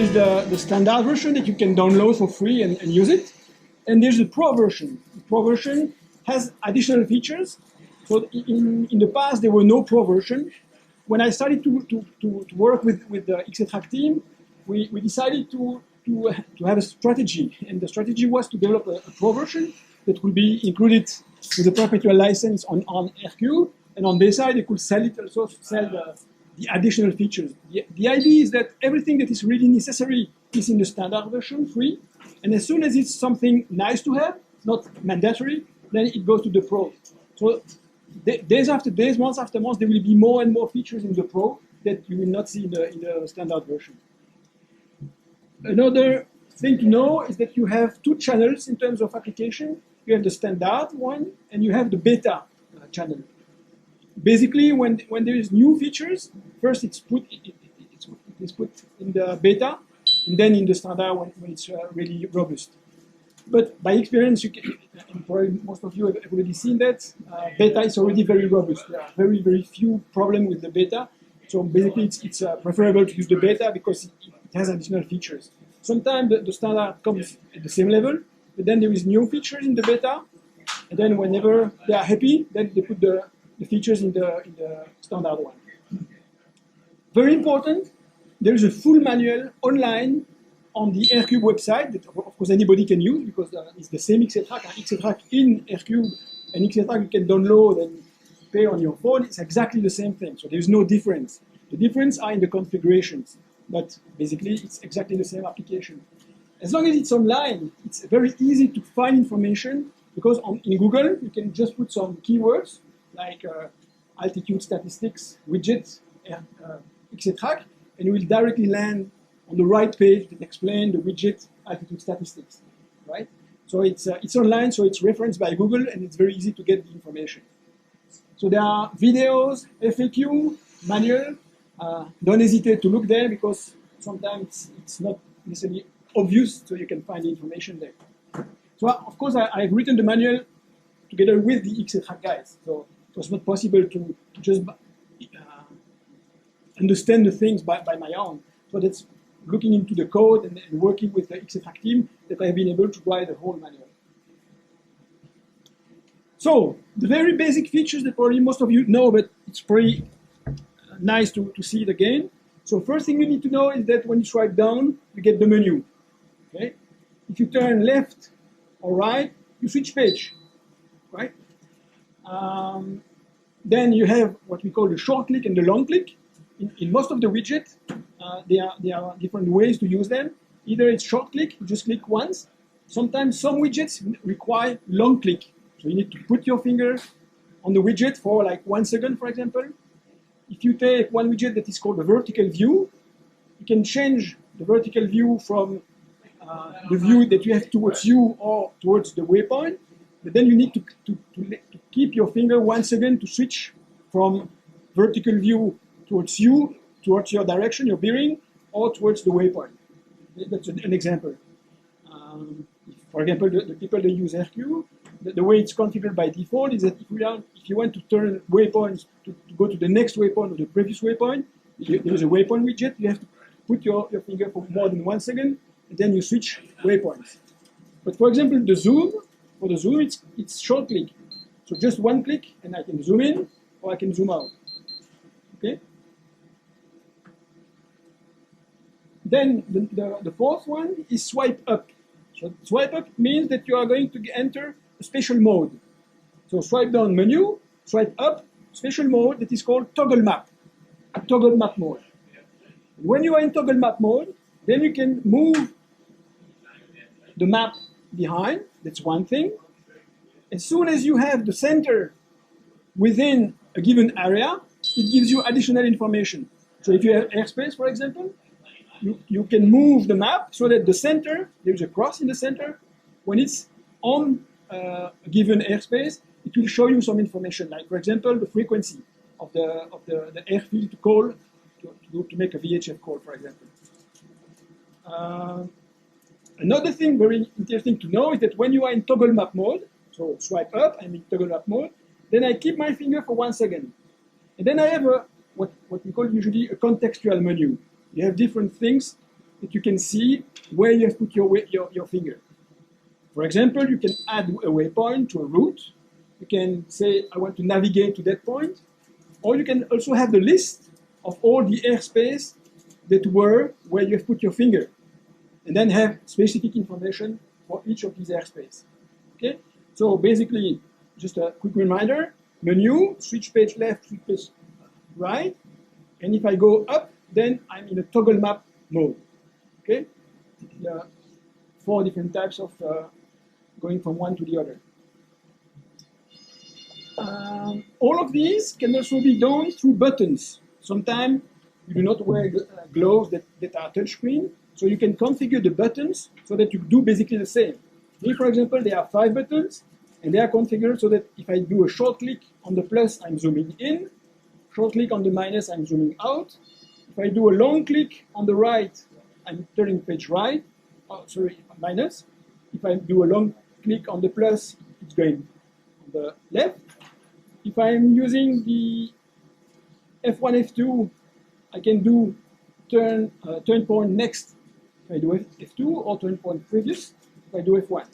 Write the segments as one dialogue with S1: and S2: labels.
S1: is the standard version that you can download for free and use it. And there's the Pro version. The Pro version has additional features. So in the past, there were no Pro version. When I started to work with the XCTrack team, we decided to have a strategy. And the strategy was to develop a Pro version that will be included with a perpetual license on AirQ. And on their side, they could sell it also, sell the additional features. The idea is that everything that is really necessary is in the standard version, free. And as soon as it's something nice to have, not mandatory, then it goes to the Pro. So days after days, months after months, there will be more and more features in the Pro that you will not see in the standard version. Another thing to know is that you have two channels in terms of application. You have the standard one, and you have the beta channel. Basically, when there is new features, first it's put in the beta, and then in the standard when it's really robust. But by experience, and probably most of you have already seen that, beta is already very robust. There are very, very few problems with the beta. So basically, it's preferable to use the beta because it has additional features. Sometimes the standard comes at the same level, but then there is new features in the beta, and then whenever they are happy, then they put the features in the standard one. Very important, there is a full manual online on the AirCube website that, of course, anybody can use because it's the same XCTrack. XCTrack in AirCube and XCTrack you can download and pay on your phone. It's exactly the same thing, so there's no difference. The difference are in the configurations, but basically it's exactly the same application. As long as it's online, it's very easy to find information because in Google you can just put some keywords like altitude statistics, widgets, XCTrack, and you will directly land on the right page that explains the widget altitude statistics, right? So it's online, so it's referenced by Google, and it's very easy to get the information. So there are videos, FAQ, manual. Don't hesitate to look there because sometimes it's not necessarily obvious, so you can find the information there. So of course, I've written the manual together with the XCTrack guys. So it was not possible to just understand the things by my own. So that's looking into the code and working with the XCTrack team that I've been able to write the whole manual. So the very basic features that probably most of you know, but it's pretty nice to see it again. So first thing you need to know is that when you swipe down, you get the menu. Okay? If you turn left or right, you switch page, right? Then you have what we call the short click and the long click. In most of the widgets, there are different ways to use them. Either it's short click, you just click once. Sometimes some widgets require long click. So you need to put your finger on the widget for like 1 second, for example. If you take one widget that is called the vertical view, you can change the vertical view from the view that you have towards you or towards the waypoint. But then you need to keep your finger 1 second to switch from vertical view towards you, towards your direction, your bearing, or towards the waypoint. That's an example. For example, the people that use AirQ, the way it's configured by default is that if you want to turn waypoints to go to the next waypoint or the previous waypoint, there is a waypoint widget. You have to put your finger for more than 1 second, and then you switch waypoints. But for example, for the zoom, it's short click. So just one click, and I can zoom in, or I can zoom out. Okay? Then the fourth one is swipe up. So swipe up means that you are going to enter a special mode. So swipe down menu, swipe up, special mode that is called toggle map mode. When you are in toggle map mode, then you can move the map behind, that's one thing. As soon as you have the center within a given area, it gives you additional information. So if you have airspace, for example, you can move the map so that the center, there's a cross in the center. When it's on a given airspace, it will show you some information, like, for example, the frequency of the airfield to call, to make a VHF call, for example. Another thing very interesting to know is that when you are in toggle map mode, so swipe up, I'm in toggle map mode, then I keep my finger for 1 second. And then I have what we call usually a contextual menu. You have different things that you can see where you have put your finger. For example, you can add a waypoint to a route. You can say, I want to navigate to that point. Or you can also have the list of all the airspace that were where you have put your finger, and then have specific information for each of these airspace. Okay? So basically, just a quick reminder, menu, switch page left, switch page right, and if I go up, then I'm in a toggle map mode. Okay? 4 different types of going from one to the other. All of these can also be done through buttons. Sometimes you do not wear gloves that are touchscreen, so you can configure the buttons so that you do basically the same. Here, for example, there are 5 buttons, and they are configured so that if I do a short click on the plus, I'm zooming in. Short click on the minus, I'm zooming out. If I do a long click on the right, I'm turning page right. Oh, sorry, minus. If I do a long click on the plus, it's going on the left. If I'm using the F1, F2, I can do turn point next if I do F2, or turn point previous if I do F1.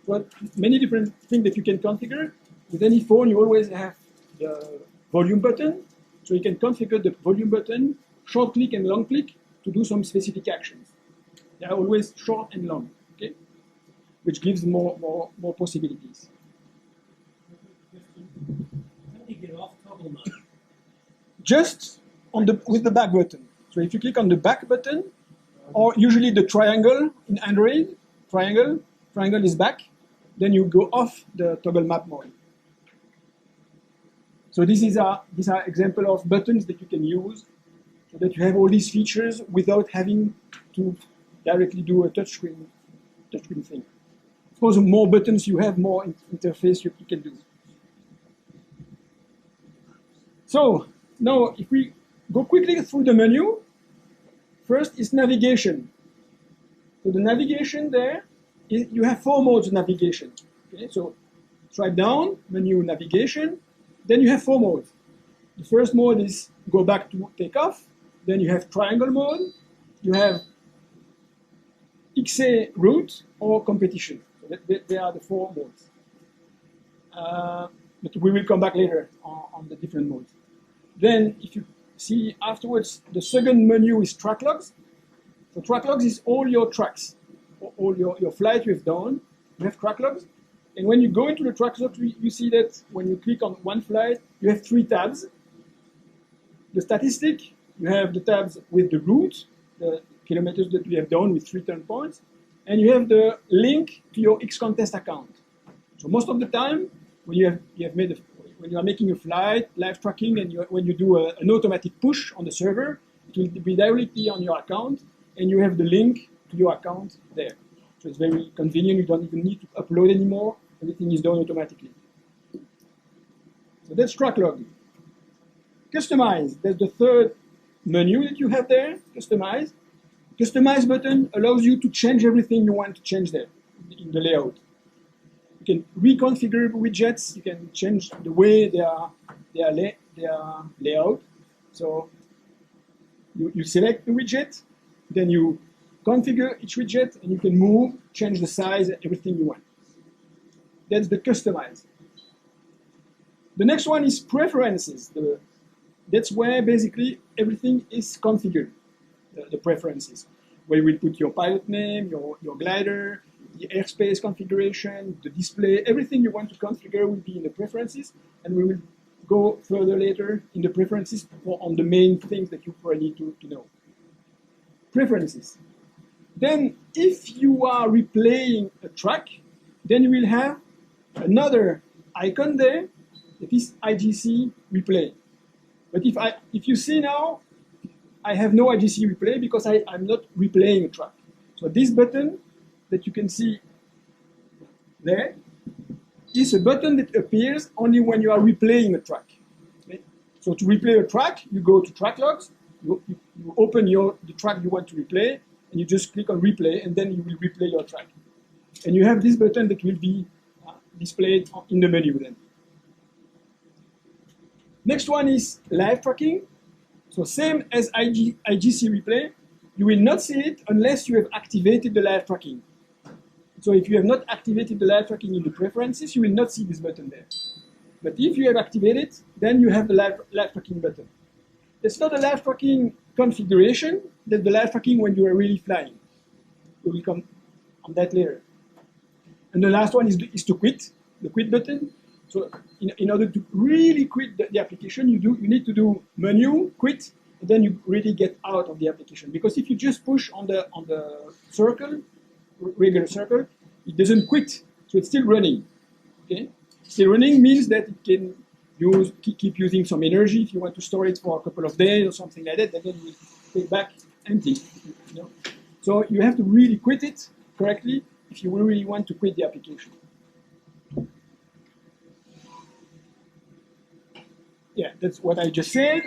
S1: But many different things that you can configure. With any phone, you always have the volume button, so you can configure the volume button, short click and long click, to do some specific actions. They are always short and long, okay? Which gives more possibilities.
S2: How do you get off toggle mode?
S1: Just with the back button. So if you click on the back button, or usually the triangle in Android, triangle is back, then you go off the toggle map mode. So these are examples of buttons that you can use so that you have all these features without having to directly do a touchscreen thing. Of course, the more buttons you have, more interface you can do. So now, if we go quickly through the menu, first is navigation. So the navigation there, you have 4 modes of navigation. Okay, so swipe down, menu, navigation. Then you have 4 modes. The first mode is go back to takeoff. Then you have triangle mode. You have XA route or competition. So they are the 4 modes. But we will come back later on the different modes. Then if you see afterwards, the second menu is track logs. So track logs is all your tracks, all your flight you've done. You have track logs. And when you go into the track logs, you see that when you click on one flight, you have 3 tabs. The statistic, you have the tabs with the route, the kilometers that you have done with 3 turn points, and you have the link to your XContest account. So most of the time, when when you are making a flight, live tracking, and when you do an automatic push on the server, it will be directly on your account, and you have the link to your account there. So it's very convenient. You don't even need to upload anymore. Everything is done automatically. So that's track log. Customize. That's the third menu that you have there. Customize. Customize button allows you to change everything you want to change there in the layout. You can reconfigure widgets. You can change the way they are layout. So you select the widget, then you configure each widget, and you can move, change the size, everything you want. That's the customize. The next one is preferences. That's where basically everything is configured, the preferences, where you will put your pilot name, your glider, the airspace configuration, the display, everything you want to configure will be in the preferences, and we will go further later in the preferences on the main things that you probably need to know. Preferences. Then if you are replaying a track, then you will have another icon there that is IGC replay. But if you see now, I have no IGC replay because I'm not replaying a track. So this button that you can see there is a button that appears only when you are replaying a track. Okay? So to replay a track, you go to track logs, you open the track you want to replay, and you just click on replay, and then you will replay your track. And you have this button that will be displayed in the menu then. Next one is live tracking. So same as IGC replay, you will not see it unless you have activated the live tracking. So if you have not activated the live tracking in the preferences, you will not see this button there. But if you have activated, then you have the live tracking button. It's not a live tracking configuration, that's the live tracking when you are really flying. We will come on that later. And the last one is to quit, the quit button. So in order to really quit the application, you need to do menu, quit, and then you really get out of the application. Because if you just push on the circle, regular circle, it doesn't quit, so it's still running. Okay? Still running means that it can keep using some energy if you want to store it for a couple of days or something like that, and then you take back empty. You know? So you have to really quit it correctly if you really want to quit the application. Yeah, that's what I just said.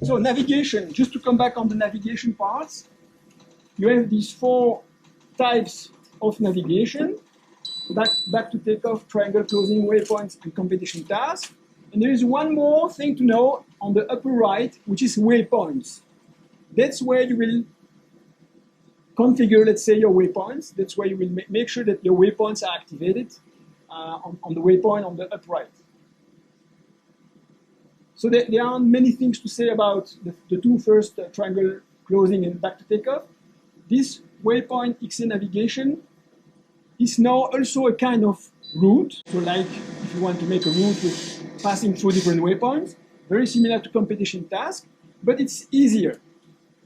S1: So navigation, just to come back on the navigation parts, you have these 4 types of navigation. Back to takeoff, triangle closing, waypoints, and competition tasks. And there is one more thing to know on the upper right, which is waypoints. That's where you will configure, let's say, your waypoints. That's where you will make sure that your waypoints are activated on the waypoint on the upper right. So there aren't many things to say about the 2 first, triangle closing and back to takeoff. This waypoint XC navigation is now also a kind of route. So like if you want to make a route with passing through different waypoints, very similar to competition task, but it's easier.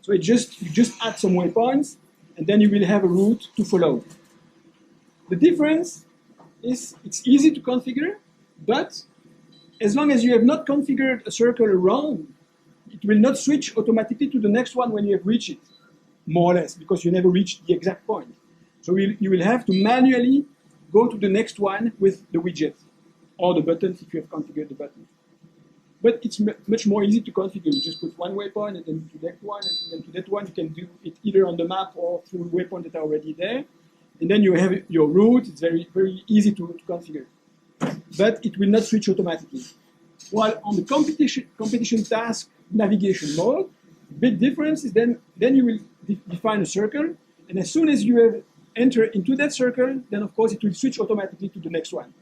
S1: So you just add some waypoints, and then you will have a route to follow. The difference is it's easy to configure, but as long as you have not configured a circle around, it will not switch automatically to the next one when you have reached it, more or less, because you never reached the exact point. So you will have to manually go to the next one with the widget or the buttons if you have configured the buttons. But it's much more easy to configure. You just put one waypoint and then to that one and then to that one. You can do it either on the map or through waypoints that are already there. And then you have your route. It's very, very easy to configure. But it will not switch automatically. While on the competition task navigation mode, big difference is then you will define a circle, and as soon as you have entered into that circle, then of course it will switch automatically to the next one.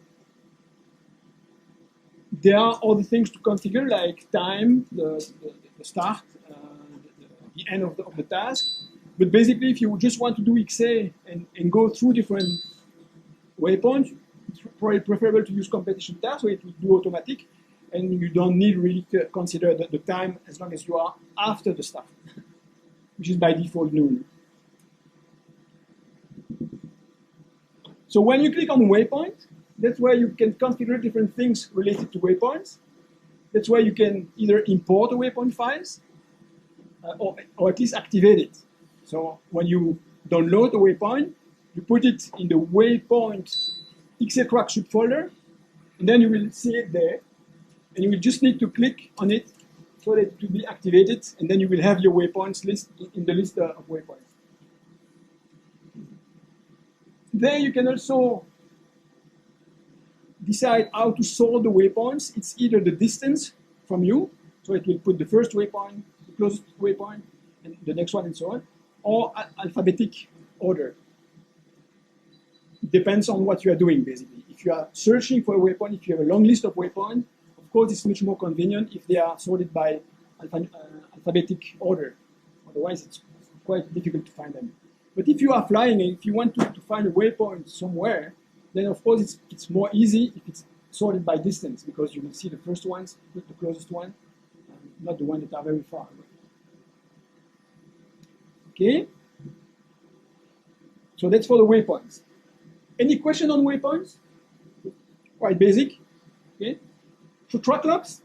S1: There are other things to configure, like time, the start, the end of the task. But basically, if you just want to do XA and go through different waypoints, it's probably preferable to use competition task, so it will do automatic, and you don't need really to consider the time as long as you are after the start, which is by default noon. So when you click on waypoint, that's where you can configure different things related to waypoints. That's where you can either import a waypoint files or at least activate it. So when you download a waypoint, you put it in the waypoint XCTrack subfolder, and then you will see it there. And you will just need to click on it so that it will be activated, and then you will have your waypoints list in the list of waypoints. There you can also decide how to sort the waypoints. It's either the distance from you, so it will put the first waypoint, the closest waypoint, and the next one, and so on, or alphabetic order. It depends on what you are doing, basically. If you are searching for a waypoint, if you have a long list of waypoints, of course it's much more convenient if they are sorted by alphabetic order. Otherwise, it's quite difficult to find them. But if you are flying and if you want to find a waypoint somewhere, then of course it's more easy if it's sorted by distance, because you will see the first ones, the closest one, not the one that are very far away. Okay? So that's for the waypoints. Any question on waypoints? Quite basic. Okay? For track locks,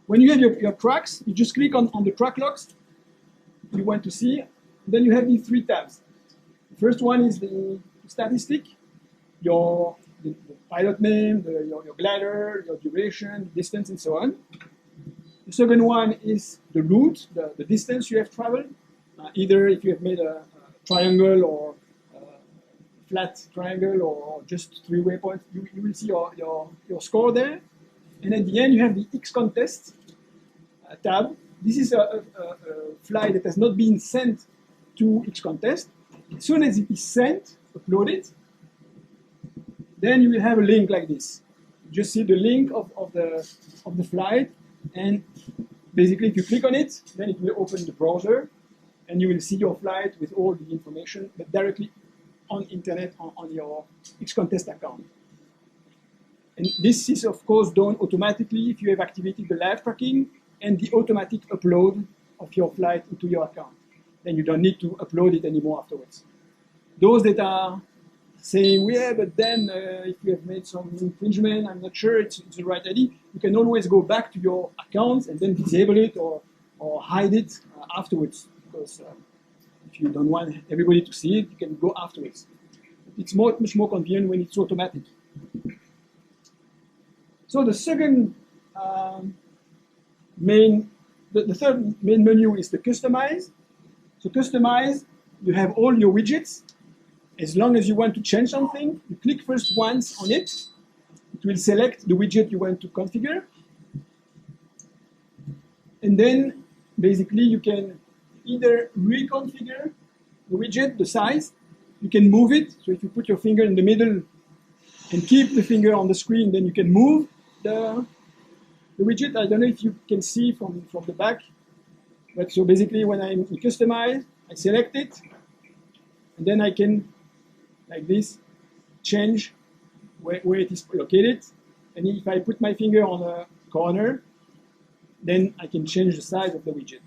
S1: when you have your tracks, you just click on the track locks you want to see. Then you have these 3 tabs. The first one is the statistic, the pilot name, your glider, your duration, distance, and so on. The second one is the route, the distance you have traveled. Either if you have made a triangle or a flat triangle or just 3 waypoints, you will see your score there. And at the end, you have the X contest tab. this is a flight that has not been sent to XContest. As soon as it is sent, uploaded, then you will have a link like this. You just see the link of the flight, and basically if you click on it, then it will open the browser, and you will see your flight with all the information, but directly on internet on your XContest account. And this is of course done automatically if you have activated the live tracking and the automatic upload of your flight into your account. Then you don't need to upload it anymore afterwards. Those that are saying, yeah, but then if you have made some infringement, I'm not sure it's the right idea, you can always go back to your accounts and then disable it or hide it afterwards. Because if you don't want everybody to see it, you can go afterwards. It's much more convenient when it's automatic. So the second the third main menu is the customize. So customize, you have all your widgets. As long as you want to change something, you click first once on it. It will select the widget you want to configure. And then basically you can either reconfigure the widget, the size. You can move it. So if you put your finger in the middle and keep the finger on the screen, then you can move the widget. I don't know if you can see from the back. But so basically when I'm in customize, I select it. And then I can, like this, change where it is located. And if I put my finger on a corner, then I can change the size of the widget.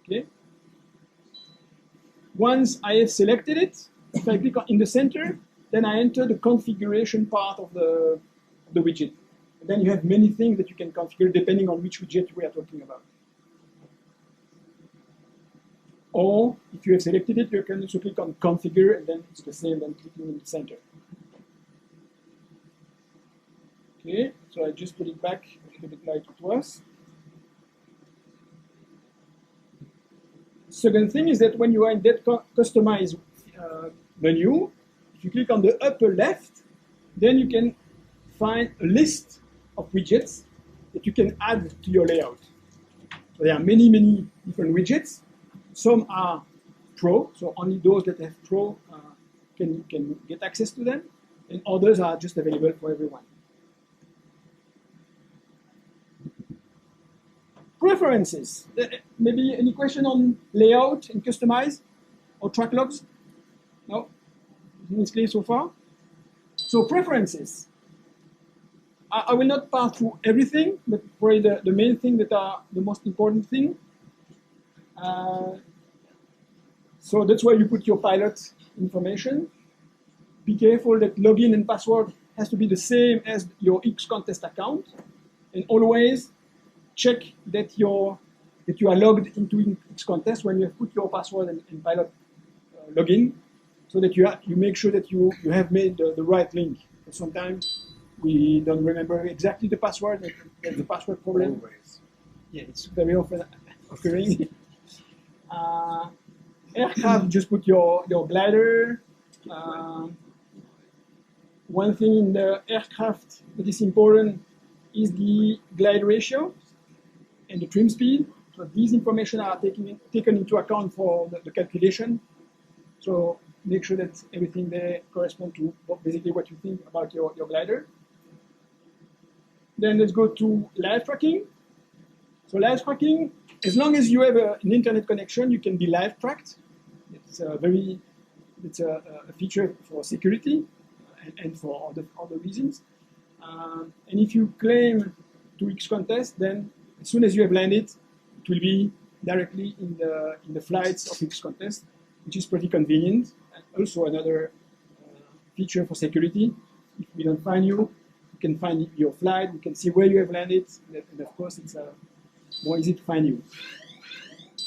S1: Okay. Once I have selected it, if I click in the center, then I enter the configuration part of the widget. And then you have many things that you can configure depending on which widget we are talking about. Or if you have selected it, you can also click on configure, and then it's the same than clicking in the center. Okay, so I just put it back a little bit like it was. Second thing is that when you are in that customize menu, if you click on the upper left, then you can find a list of widgets that you can add to your layout. So there are many, many different widgets. Some are pro, so only those that have pro can get access to them, and others are just available for everyone. Preferences. Maybe any question on layout and customize or track logs? No? Everything is clear so far? So preferences. I will not pass through everything, but probably the main thing that are the most important thing. So that's where you put your pilot information. Be careful that login and password has to be the same as your XContest account, and always check that you are logged into XContest when you have put your password and pilot login, so that you make sure that you have made the right link. Because sometimes we don't remember exactly the password, and there's a password problem.
S3: Always.
S1: Yeah, it's very often occurring. Aircraft, just put your glider. One thing in the aircraft that is important is the glide ratio and the trim speed. So these information are taken into account for the calculation. So make sure that everything there corresponds to basically what you think about your glider. Then let's go to live tracking. So live tracking, as long as you have an internet connection, you can be live tracked. It's a feature for security and for other reasons. And if you claim to XContest, then as soon as you have landed, it will be directly in the flights of XContest, which is pretty convenient. And also another feature for security. If we don't find you, you can find your flight, you can see where you have landed, and of course it's more easy to find you.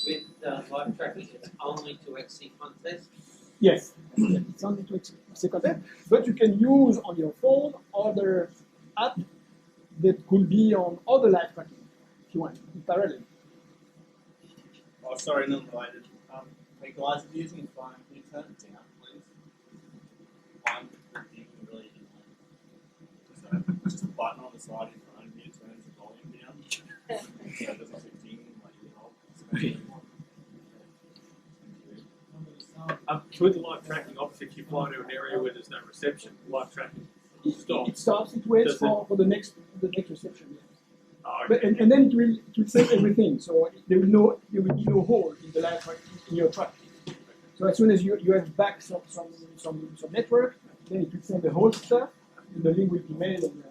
S4: With live tracking, it's only to XContest?
S1: Yes, it's only to XContest, but you can use on your phone other app that could be on other live tracking if you want, in parallel.
S3: Oh, sorry, not related. Hey guys, if you're using a phone, can you turn it down, please? I'm thinking really just a button on the side of your phone here turns the volume down. So it doesn't
S2: with live tracking, obviously, if you fly to an area where there's no reception, live tracking
S1: It
S2: stops.
S1: stops. It waits
S2: Does
S1: for the next reception. Yes.
S2: Oh,
S1: But, and then it will save everything. So there will be no hole in the live track in your track. So as soon as you have back some network, then it will send the whole stuff, and the link will be made and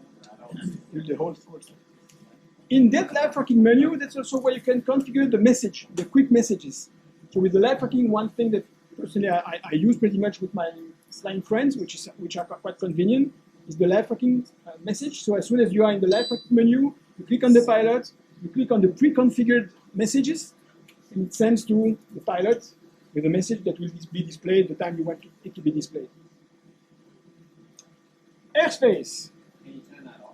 S1: with the whole stuff. In that live tracking menu, that's also where you can configure the message, the quick messages. So with the live tracking, one thing that personally I use pretty much with my flying friends, which are quite convenient, is the live tracking message. So as soon as you are in the live tracking menu, you click on the pilot, you click on the pre-configured messages, and it sends to the pilot with a message that will be displayed the time you want it to be displayed. Airspace.
S5: Can you turn that off?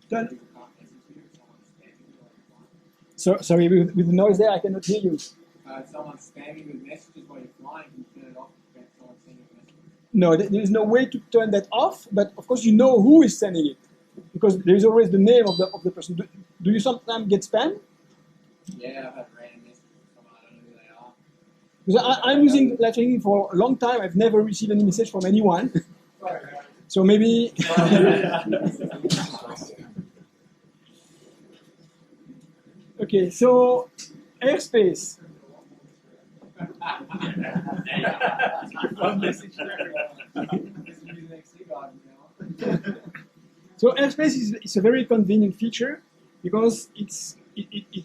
S1: Done.
S5: People can't message you if someone's spamming you while you're flying.
S1: So, sorry, with the noise there, I cannot hear you.
S5: If someone's spamming with messages while you're flying, can you turn it off to prevent someone sending a message?
S1: No, there is no way to turn that off, but of course you know who is sending it, because there is always the name of the person. Do you sometimes get spam?
S5: Yeah, I've had random messages from someone I don't know who they are.
S1: Because I'm using live tracking for a long time. I've never received any message from anyone. So maybe. Okay, so airspace.
S5: One message to everyone. This will be the next thing on now.
S1: So airspace is a very convenient feature because it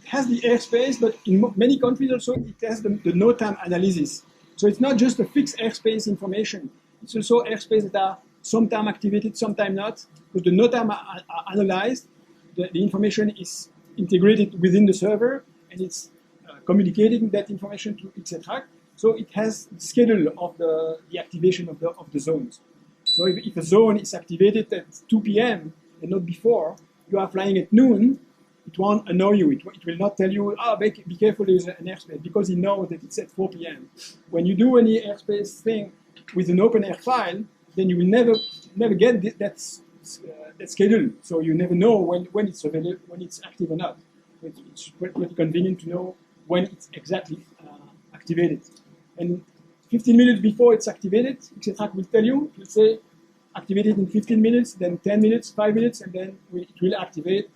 S1: has the airspace, but in many countries also it has the NOTAM analysis. So it's not just a fixed airspace information. It's also airspace that are sometimes activated, sometimes not. Because the NOTAM are analyzed, the information is integrated within the server, and it's communicating that information to XCTrack. So it has the schedule of the activation of the zones. So if a zone is activated at 2 p.m. and not before, you are flying at noon, it won't annoy you. It will not tell you, be careful, there's an airspace, because it knows that it's at 4 p.m. When you do any airspace thing with an open air file, then you will never get that schedule. So you never know when it's available, when it's active or not. It's pretty convenient to know when it's exactly activated. And 15 minutes before it's activated, XCTrack will tell you, it will say activated in 15 minutes, then 10 minutes, 5 minutes, and then it will activate.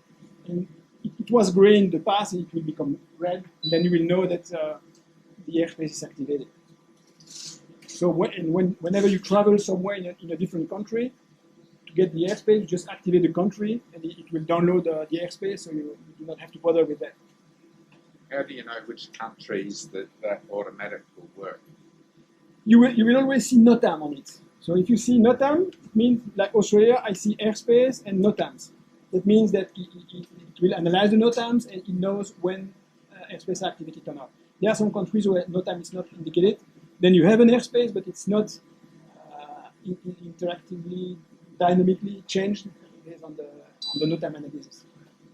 S1: And it was gray in the past, and it will become red, and then you will know that the airspace is activated. So whenever you travel somewhere in a different country, to get the airspace, you just activate the country, and it will download the airspace, so you do not have to bother with that.
S6: How do you know which countries that automatic will work?
S1: You will always see NOTAM on it. So if you see NOTAM, it means, like Australia, I see airspace and NOTAMs. That means that it will analyze the NOTAMs, and it knows when airspace is activated or not. There are some countries where NOTAM is not indicated. Then you have an airspace, but it's not interactively, dynamically changed based on the NOTAM analysis.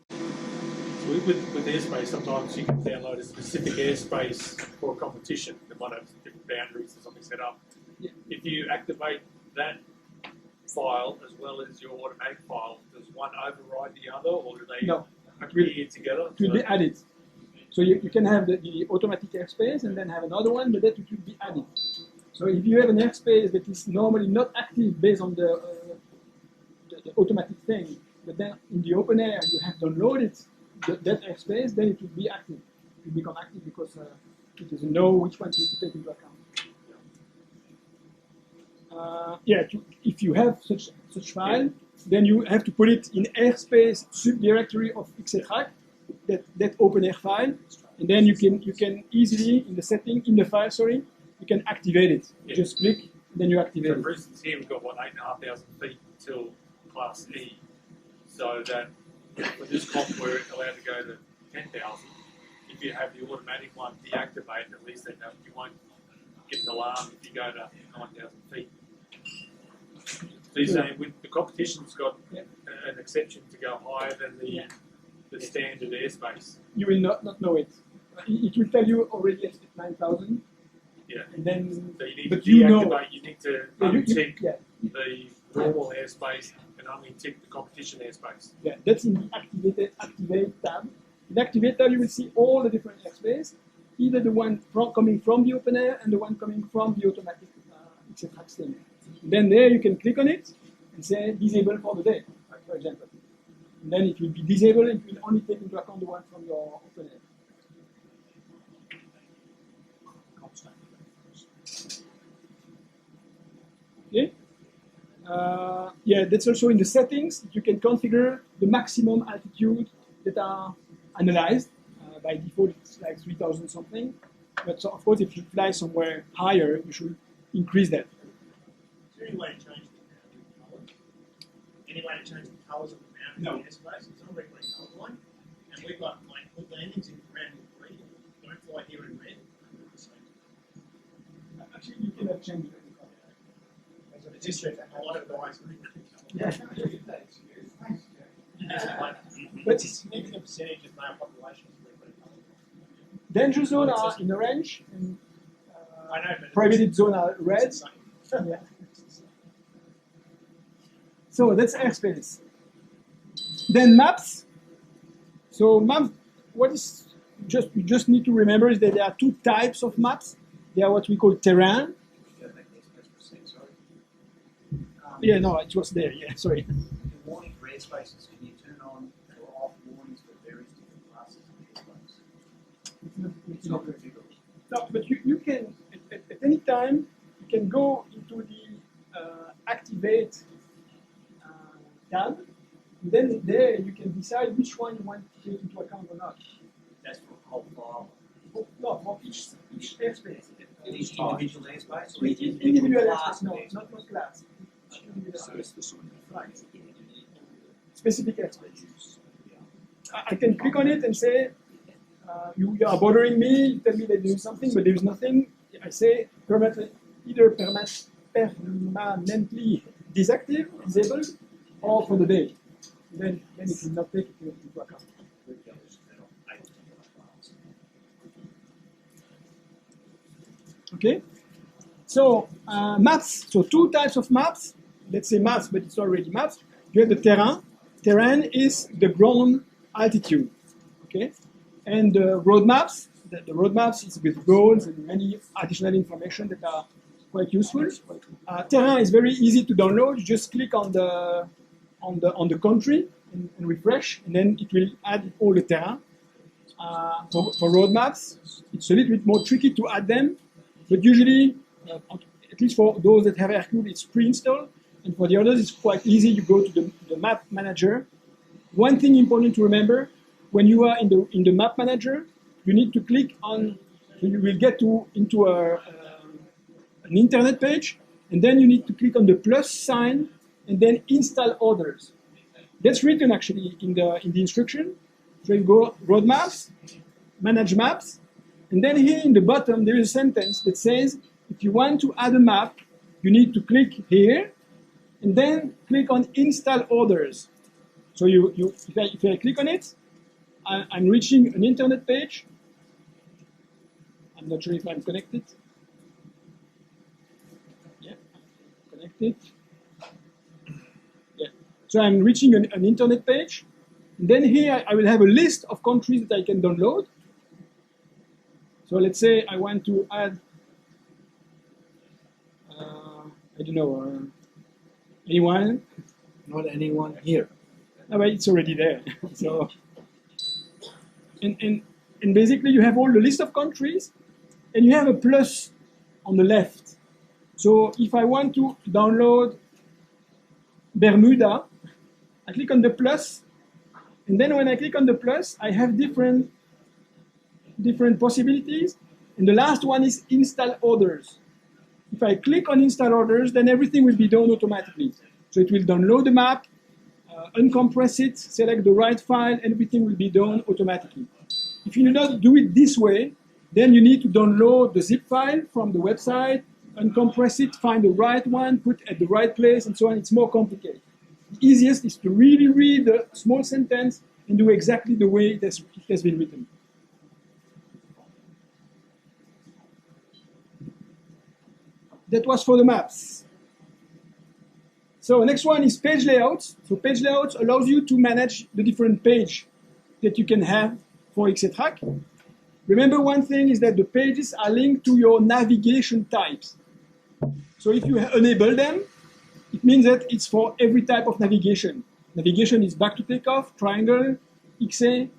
S2: So with airspace, sometimes you can download a specific airspace for a competition that might have different boundaries or something set up.
S1: Yeah.
S2: If you activate that file as well as your automatic file, does one override the other, or do they appear together?
S1: It will be added. So you can have the automatic airspace and then have another one, but that it will be added. So if you have an airspace that is normally not active based on the automatic thing, but then in the open air you have downloaded that airspace, then it will be active. It will become active because it doesn't know which one to take into account. If you have such file, then you have to put it in airspace subdirectory of XCTrack, that open air file, and then you can easily in the file, you can activate it. You just click, then you activate
S2: So
S1: it.
S2: for instance, here we've got 8,500 feet till class E, so that for this comp we're allowed to go to 10,000. If you have the automatic one deactivated, at least then you won't get an alarm if you go to 9,000 feet. So you're saying with the competition's got an exception to go higher than the standard airspace.
S1: You will not know it. It will tell you already at 9,000.
S2: Yeah.
S1: And then,
S2: So you need
S1: but
S2: to
S1: you
S2: deactivate,
S1: know,
S2: you need to
S1: yeah,
S2: untick
S1: yeah,
S2: the normal airspace and only tick the competition airspace.
S1: yeah, that's in the activate tab. In the activate tab, you will see all the different airspace, either the one coming from the open air and the one coming from the automatic XCTrack thing. Then there you can click on it and say disable for the day, for example. And then it will be disabled and it will only take into account the one from your open air. Okay. Yeah, that's also in the settings. You can configure the maximum altitude that are analyzed. By default, it's like 3,000 something. But so, of course, if you fly somewhere higher, you should increase that.
S7: Is there any way to change the colour? Any way to change the colours of the mountain
S1: No.
S7: in airspace? It's not a very green colour line. And we've got like put landings in red and green. Don't fly here in red. So,
S1: Actually, you cannot change it.
S7: it's just a lot of guys green.
S1: Yeah.
S7: But it's a significant percentage of male population is red colour.
S1: Danger zone are in orange, and
S7: I know, but
S1: prohibited zone are red.
S7: it's the same.
S1: Yeah. So that's airspace. Then maps. So maps, what is you just need to remember is that there are two types of maps. They are what we call terrain. Yeah, no, it was there. Yeah, sorry.
S8: The warning for airspaces, can you turn on or off warnings for various different classes of airspace? It's not very difficult.
S1: No, but you can at any time you can go into the activate tab. And then there you can decide which one you want to take into account or not.
S8: That's for the whole file.
S1: No, for each airspace.
S8: Each individual airspace or each
S1: Individual
S8: class
S1: airspace, no,
S8: of airspace?
S1: not class. Individual
S6: So it's the sort of
S1: right. Specific airspace. I can click on it and say, you are bothering me, you tell me that there is something, but there is nothing. I say either permanently disabled, or for the day. Then it will not take it into account. Okay? So maps, so two types of maps. Let's say maps, but it's already maps. You have the terrain. Terrain is the ground altitude. Okay? And the road maps, the road maps is with roads and many additional information that are quite useful. Terrain is very easy to download. You just click on the country and refresh, and then it will add all the terrain. For road maps, it's a little bit more tricky to add them, but usually, at least for those that have Hercule, it's pre-installed, and for the others, it's quite easy. You go to the map manager. One thing important to remember, when you are in the map manager, you need to click on, so you will get into an internet page, and then you need to click on the plus sign, and then install others. That's written actually in the instruction. So you go road maps, manage maps, and then here in the bottom there is a sentence that says if you want to add a map, you need to click here, and then click on install others. So if I click on it, I'm reaching an internet page. I'm not sure if I'm connected. Yeah, connected. Yeah. So I'm reaching an internet page. And then here I will have a list of countries that I can download. So let's say I want to add, I don't know, anyone?
S5: Not anyone here.
S1: No, but it's already there. So, and basically you have all the list of countries, and you have a plus on the left. So if I want to download Bermuda, I click on the plus, and then when I click on the plus, I have different possibilities, and the last one is install others. If I click on install others, then everything will be done automatically. So it will download the map, uncompress it, select the right file, and everything will be done automatically. If you do not do it this way, then you need to download the zip file from the website, uncompress it, find the right one, put it at the right place, and so on. It's more complicated. The easiest is to really read the small sentence and do exactly the way it has been written. That was for the maps. So next one is page layouts. So page layouts allows you to manage the different page that you can have for XCTrack. Remember one thing is that the pages are linked to your navigation types. So if you enable them, it means that it's for every type of navigation. Navigation is back to takeoff, triangle, XA,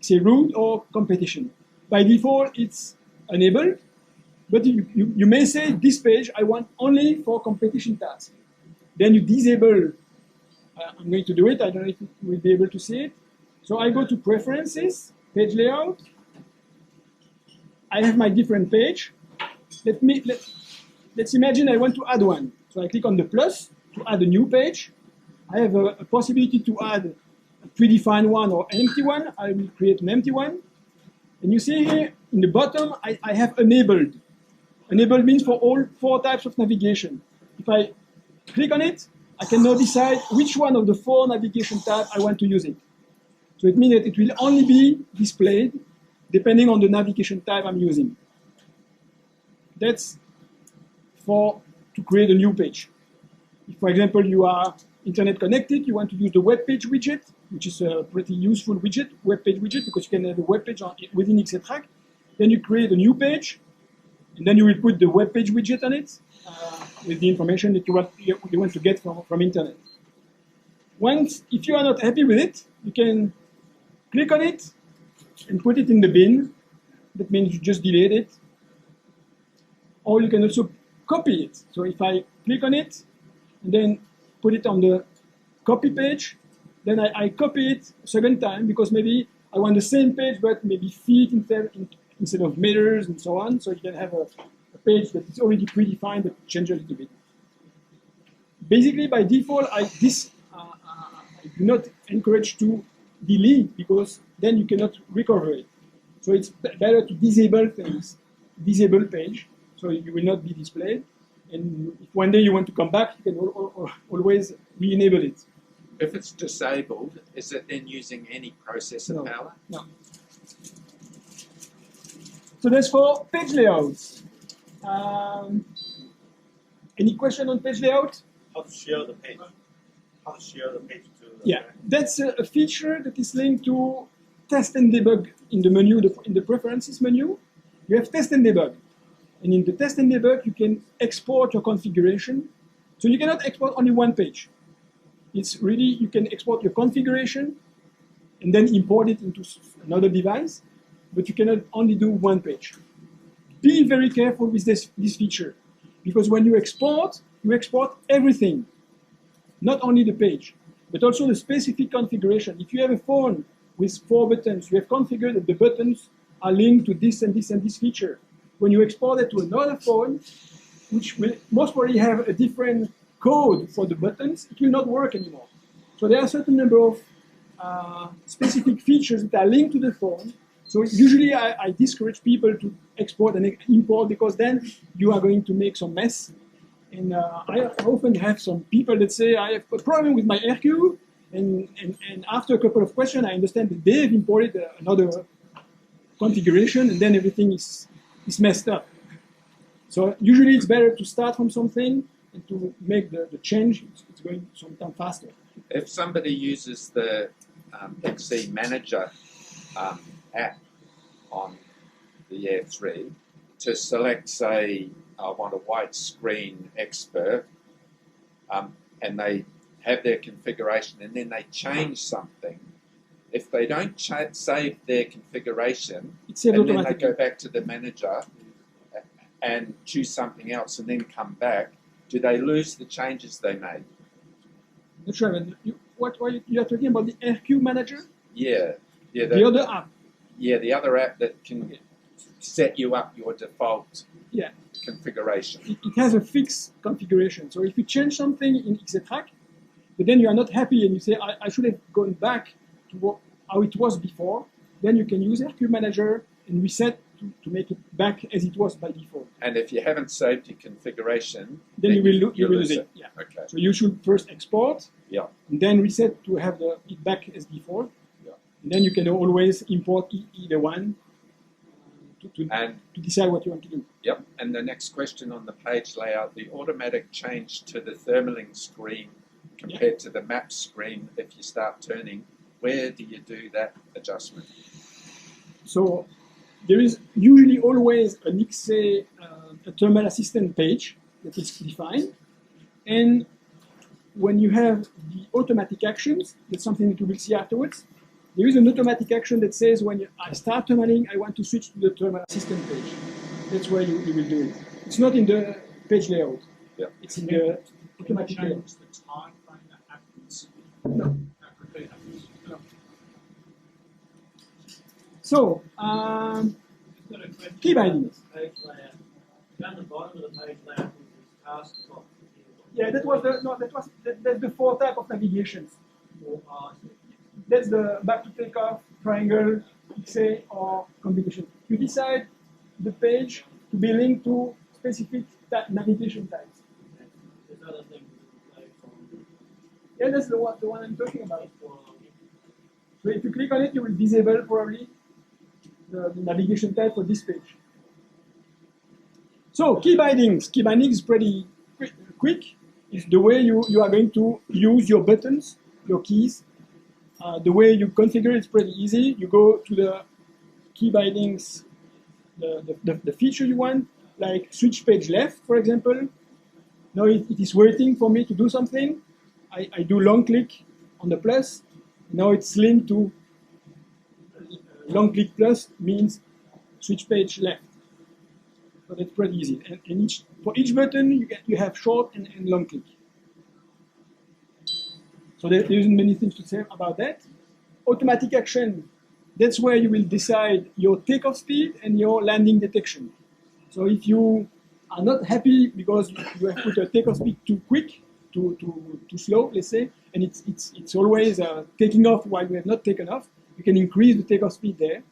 S1: XA route, or competition. By default, it's enabled, but you may say this page I want only for competition tasks. Then you disable, I'm going to do it, I don't know if you will be able to see it. So I go to Preferences, Page Layout. I have my different page. Let's imagine I want to add one. So I click on the plus to add a new page. I have a possibility to add a predefined one or an empty one. I will create an empty one. And you see here in the bottom, I have enabled. Enabled means for all 4 types of navigation. If I click on it, I can now decide which one of the 4 navigation types I want to use it. So it means that it will only be displayed depending on the navigation type I'm using. That's to create a new page. If, for example, you are internet connected, you want to use the web page widget, which is a pretty useful widget, web page widget, because you can have a web page within XCTrack. Then you create a new page, and then you will put the web page widget on it with the information that you want to get from internet. Once, if you are not happy with it, you can click on it and put it in the bin. That means you just delete it. Or you can also copy it. So if I click on it and then put it on the copy page, then I copy it a second time because maybe I want the same page but maybe feet instead of meters and so on. So you can have a page that is already predefined but change a little bit. Basically, by default, I do not encourage to delete because then you cannot recover it. So it's better to disable things, disable page, so you will not be displayed. And if one day you want to come back, you can always re-enable it.
S6: If it's disabled, is it then using any processor power?
S1: No. So that's for page layouts. Any question on page layout?
S3: How to share the page? How to share the page to the
S1: Yeah, that's a feature that is linked to test and debug in the menu, in the preferences menu. You have test and debug. And in the test and debug, you can export your configuration. So you cannot export only one page. It's really, you can export your configuration and then import it into another device, but you cannot only do one page. Be very careful with this feature, because when you export everything, not only the page, but also the specific configuration. If you have a phone with 4 buttons, you have configured that the buttons are linked to this and this and this feature. When you export it to another phone, which will most probably have a different code for the buttons, it will not work anymore. So there are a certain number of specific features that are linked to the phone. So usually I discourage people to export and import because then you are going to make some mess. And I often have some people that say, I have a problem with my RQ, and after a couple of questions, I understand that they've imported another configuration, and then everything is messed up. So usually it's better to start from something and to make the change. It's going sometimes faster.
S6: If somebody uses the XC Manager app on the Air3 to select, say, I want a widescreen expert, and they have their configuration and then they change something. If they don't save their configuration and then they go back to the manager and choose something else and then come back, do they lose the changes they made?
S1: Not sure. What you are talking about, the RQ Manager?
S6: Yeah.
S1: The other app?
S6: Yeah, the other app that can set you up your default configuration.
S1: It has a fixed configuration. So if you change something in XCTrack, but then you are not happy and you say, I should have gone back to how it was before, then you can use RQ Manager and reset to make it back as it was by default.
S6: And if you haven't saved your configuration,
S1: then you will lose it. Yeah.
S6: Okay.
S1: So you should first export, and then reset to have it back as default. And then you can always import either one to decide what you want to do.
S6: Yep. And the next question on the page layout, the automatic change to the thermaling screen compared to the map screen if you start turning, where do you do that adjustment?
S1: So there is usually always an XA, a thermal assistant page that is defined. And when you have the automatic actions, that's something that you will see afterwards, there is an automatic action that says when I start thermaling, I want to switch to the thermal assistant page. That's where you will do it. It's not in the page layout.
S6: Yeah.
S1: It's in the automatic layout.
S8: Change the time frame that happens.
S1: No.
S8: That repeat happens.
S1: So,
S4: I've got a question
S1: key
S4: about
S1: bindings.
S4: Page layout. Down the bottom of the page layout is this task box.
S1: Yeah, that's the fourth type of navigations. That's the back to takeoff, triangle, XA, or combination. You decide the page to be linked to specific navigation types.
S4: There's other things like
S1: Yeah, that's the one I'm talking about. So if you click on it, you will disable probably the navigation type for this page. So key bindings. Key binding is pretty quick. It's the way you are going to use your buttons, your keys. The way you configure it is pretty easy. You go to the key bindings, the feature you want, like switch page left, for example. Now it is waiting for me to do something. I do long click on the plus. Now it's linked to long click plus means switch page left. So that's pretty easy. And for each button, you have short and long click. So there isn't many things to say about that. Automatic action, that's where you will decide your takeoff speed and your landing detection. So if you are not happy because you have put a takeoff speed too quick, too slow, let's say, and it's always taking off while you have not taken off, you can increase the takeoff speed there.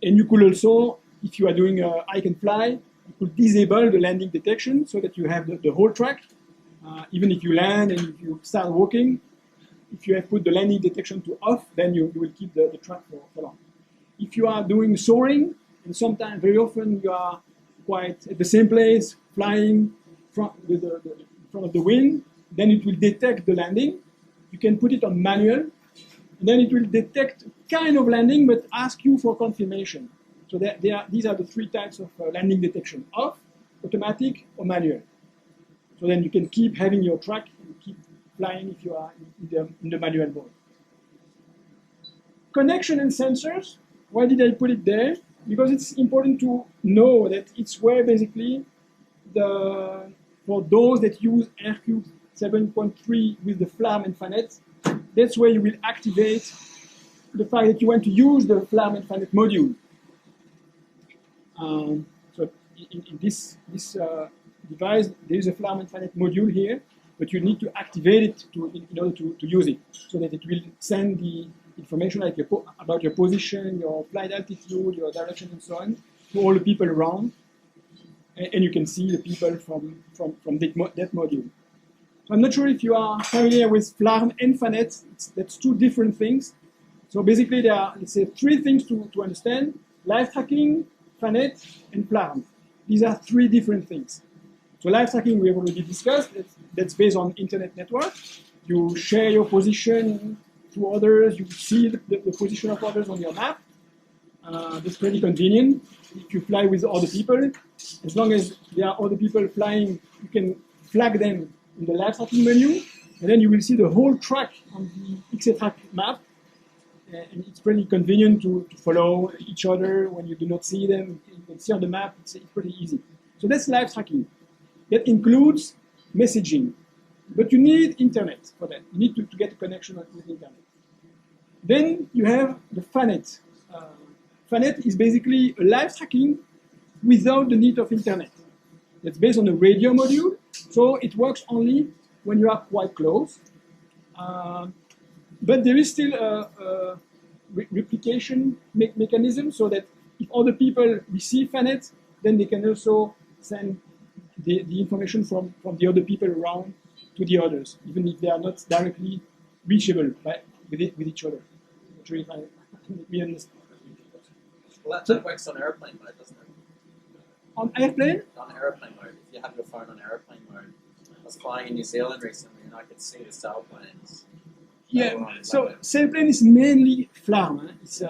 S1: And you could also, if you are doing I can fly, you could disable the landing detection so that you have the whole track. Even if you land and if you start walking, if you have put the landing detection to off, then you will keep the track for long. If you are doing soaring, and sometimes, very often, you are quite at the same place, flying with the front of the wing, then it will detect the landing. You can put it on manual, and then it will detect kind of landing, but ask you for confirmation. So these are the three types of landing detection: off, automatic, or manual. So then you can keep having your track and keep flying if you are in the manual mode. Connection and sensors. Why did I put it there? Because it's important to know that it's where basically for those that use AirQ 7.3 with the FLARM and FANET, that's where you will activate the fact that you want to use the FLARM and FANET module. So in this device, there is a FLARM and FANET module here, but you need to activate it in order to use it, so that it will send the information like about your position, your flight altitude, your direction, and so on, to all the people around, and you can see the people from that module. So I'm not sure if you are familiar with FLARM and FANET. That's two different things. So basically there are, let's say, three things to understand: live tracking, FANET, and FLARM. These are three different things. So live tracking we have already discussed. That's based on internet network. You share your position to others. You see the position of others on your map. That's pretty convenient if you fly with other people. As long as there are other people flying, you can flag them in the live tracking menu, and then you will see the whole track on the XCTrack map. And it's pretty convenient to follow each other when you do not see them. You can see on the map. It's pretty easy. So that's live tracking. That includes messaging. But you need internet for that. You need to get a connection with internet. Then you have the FANET. FANET is basically a live tracking without the need of internet. It's based on a radio module, so it works only when you are quite close. But there is still a replication mechanism, so that if other people receive FANET, then they can also send the information from the other people around to the others, even if they are not directly reachable with each other. I'm not sure if I we understand.
S3: Well, that works on airplane mode, doesn't it?
S1: On airplane?
S3: On airplane mode. If you have your phone on airplane mode. I was flying in New Zealand recently and I could see the sailplanes.
S1: Yeah, so sailplane is mainly FLARM. It's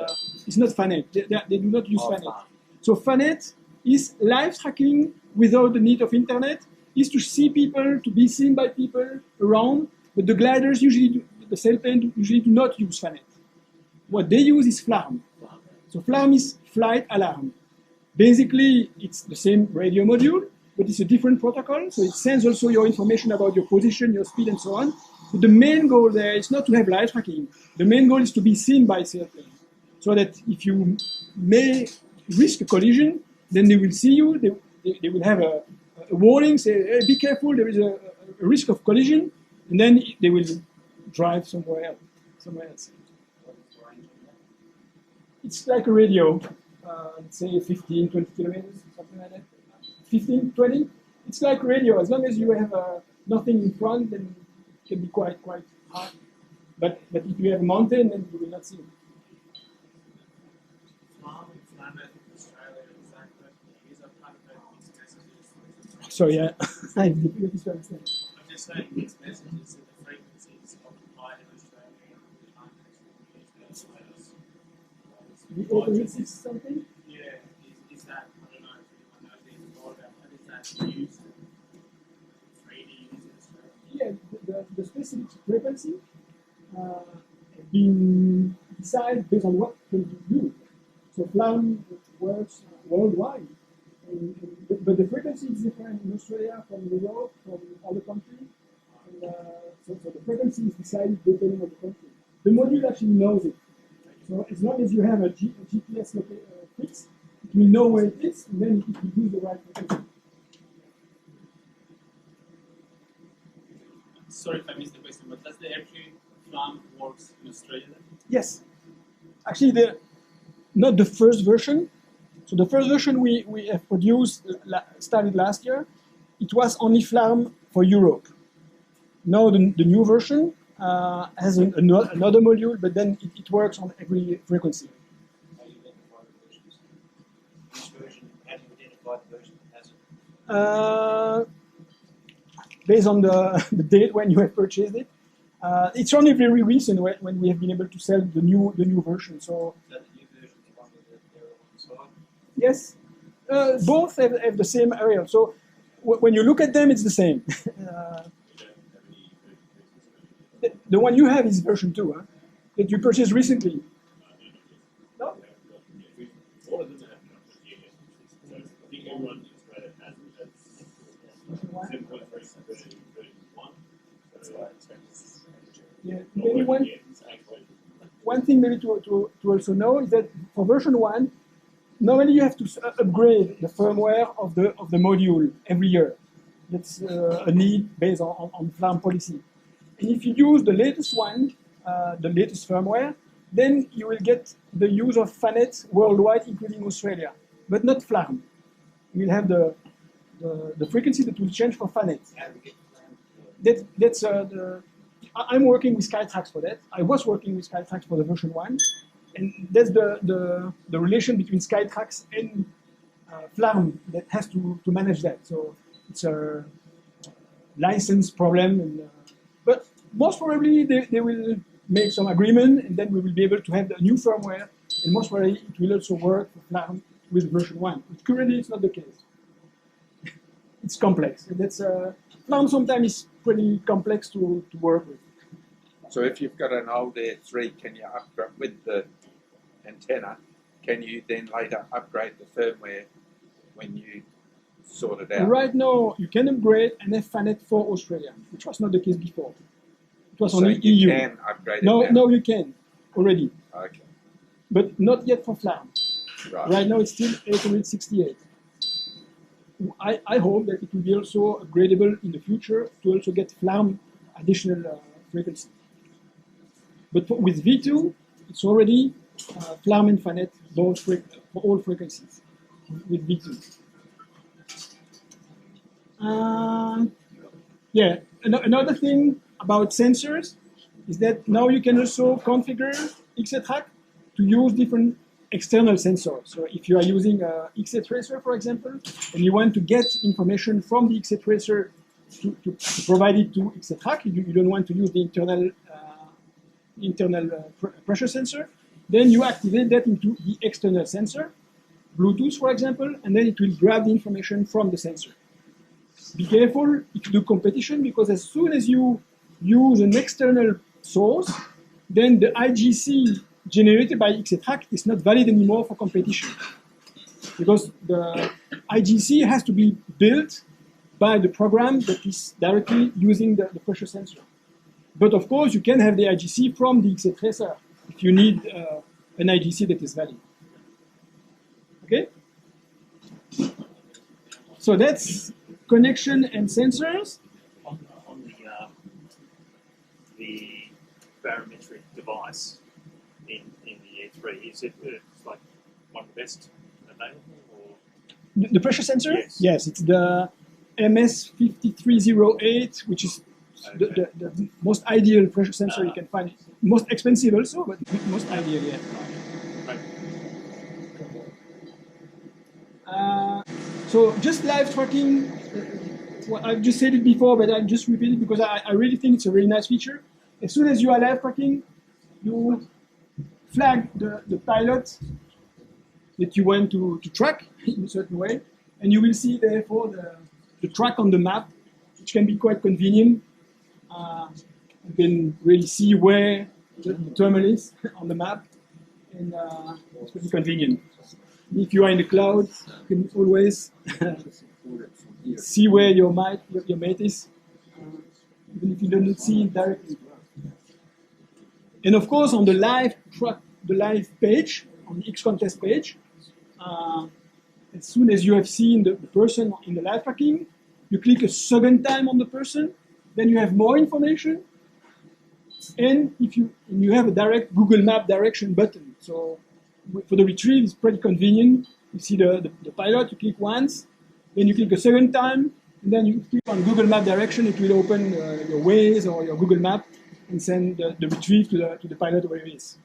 S1: It's not FANET. They do not use
S8: Oh,
S1: FANET.
S8: FLARM.
S1: So FANET is live tracking without the need of internet, is to see people, to be seen by people around, but the gliders usually, the sailplane usually do not use FANET. What they use is FLARM. So FLARM is flight alarm. Basically, it's the same radio module, but it's a different protocol, so it sends also your information about your position, your speed, and so on. But the main goal there is not to have live tracking. The main goal is to be seen by sailplane, so that if you may risk a collision, then they will see you, they will have a warning, say, hey, be careful, there is a risk of collision, and then they will drive somewhere else. It's like a radio, let's say 15, 20 kilometers, something like that. 15, 20, it's like radio. As long as you have nothing in front, then it can be quite hard. But if you have a mountain, then you will not see it.
S3: FLARM and FLAMET in Australia, is that correct? These are part of the mixed messages.
S1: So yeah, I have difficulty to understand.
S3: I'm just saying mixed messages and the frequencies occupied in Australia can't actually use those letters.
S1: The 806 something?
S3: Yeah, is that, I don't know if anyone knows anything more about that, is that used freely used in Australia?
S1: Yeah, the specific frequency has been decided based on what can be used. So FLARM works worldwide, but the frequency is different in Australia from Europe, from other countries. And, so the frequency is decided depending on the country. The module actually knows it. So as long as you have a GPS fix, it will know where it is, and then it will use the right frequency.
S3: Sorry if I missed the question, but does the Air3 FLARM works in Australia then?
S1: Yes. Actually, not the first version. So the first version we have produced, started last year, it was only FLARM for Europe. Now the new version has another module, but then it works on every frequency.
S8: How do you identify the versions? Which version? How do you identify the version that has it?
S1: Based on the date when you have purchased it, it's only very recent when we have been able to sell the new version. So
S8: Is that the new version, the one with the arrow on the side?
S1: yes, both have the same area. So when you look at them, it's the same. The one you have is version 2, huh? That you purchased recently. No?
S9: All of them have numbers here. So I think everyone in Australia has 7.3 version 1. So
S1: Yeah, maybe one thing maybe to also know is that for version 1, normally you have to upgrade the firmware of the module every year. That's a need based on FLARM policy. And if you use the latest one, the latest firmware, then you will get the use of FANET worldwide, including Australia, but not FLARM. You will have the frequency that will change for FANET.
S8: How do we get FLARM?
S1: I'm working with XCTrack for that. I was working with XCTrack for the version 1, and that's the relation between XCTrack and FLARM that has to manage that. So it's a license problem, and, but most probably they will make some agreement, and then we will be able to have the new firmware, and most probably it will also work for FLARM with version 1. But currently it's not the case. It's complex. And that's FLARM sometimes is pretty complex to work with.
S6: So if you've got an old Air3, can you upgrade with the antenna? Can you then later upgrade the firmware when you sort it out?
S1: Right now, you can upgrade and have FANET for Australia, which was not the case before. It was
S6: So
S1: only
S6: you
S1: EU.
S6: can upgrade it
S1: No,
S6: now?
S1: no, you can already,
S6: Okay,
S1: but not yet for FLARM.
S6: right.
S1: Right now, it's still 868. I hope that it will be also upgradable in the future to also get FLARM additional frequency. But with V2, it's already FLARM and FANET both for all frequencies with V2. Yeah, another thing about sensors is that now you can also configure XCTrack to use different external sensors. So if you are using a XCTracer, for example, and you want to get information from the XCTracer to provide it to XCTrack, you don't want to use the internal pressure sensor, then you activate that into the external sensor, Bluetooth for example, and then it will grab the information from the sensor. Be careful if you do competition, because as soon as you use an external source, then the IGC generated by XCTrack is not valid anymore for competition. Because the IGC has to be built by the program that is directly using the pressure sensor. But of course, you can have the IGC from the XCTracer if you need an IGC that is valid. Okay? So that's connection and sensors.
S10: On the barometric device in the Air3, is it like one of the best available? Or?
S1: The pressure sensor?
S10: Yes.
S1: Yes, it's the MS5308, which is
S10: Okay.
S1: the most ideal pressure sensor you can find. Most expensive also, but most ideal, yeah. So just live tracking, well, I've just said it before, but I'll just repeat it because I really think it's a very nice feature. As soon as you are live tracking, you flag the pilot that you want to track in a certain way, and you will see therefore the track on the map, which can be quite convenient. You can really see where the terminal is on the map, and it's pretty convenient. If you are in the cloud, you can always see where your mate is, even if you don't see it directly. And of course, on the live page, on the XContest page, as soon as you have seen the person in the live tracking, you click a second time on the person, then you have more information, and if you have a direct Google Map direction button. So for the retrieve, it's pretty convenient. You see the pilot, you click once, then you click a second time, and then you click on Google Map direction. It will open your Waze or your Google Map and send the retrieve to the pilot where it is.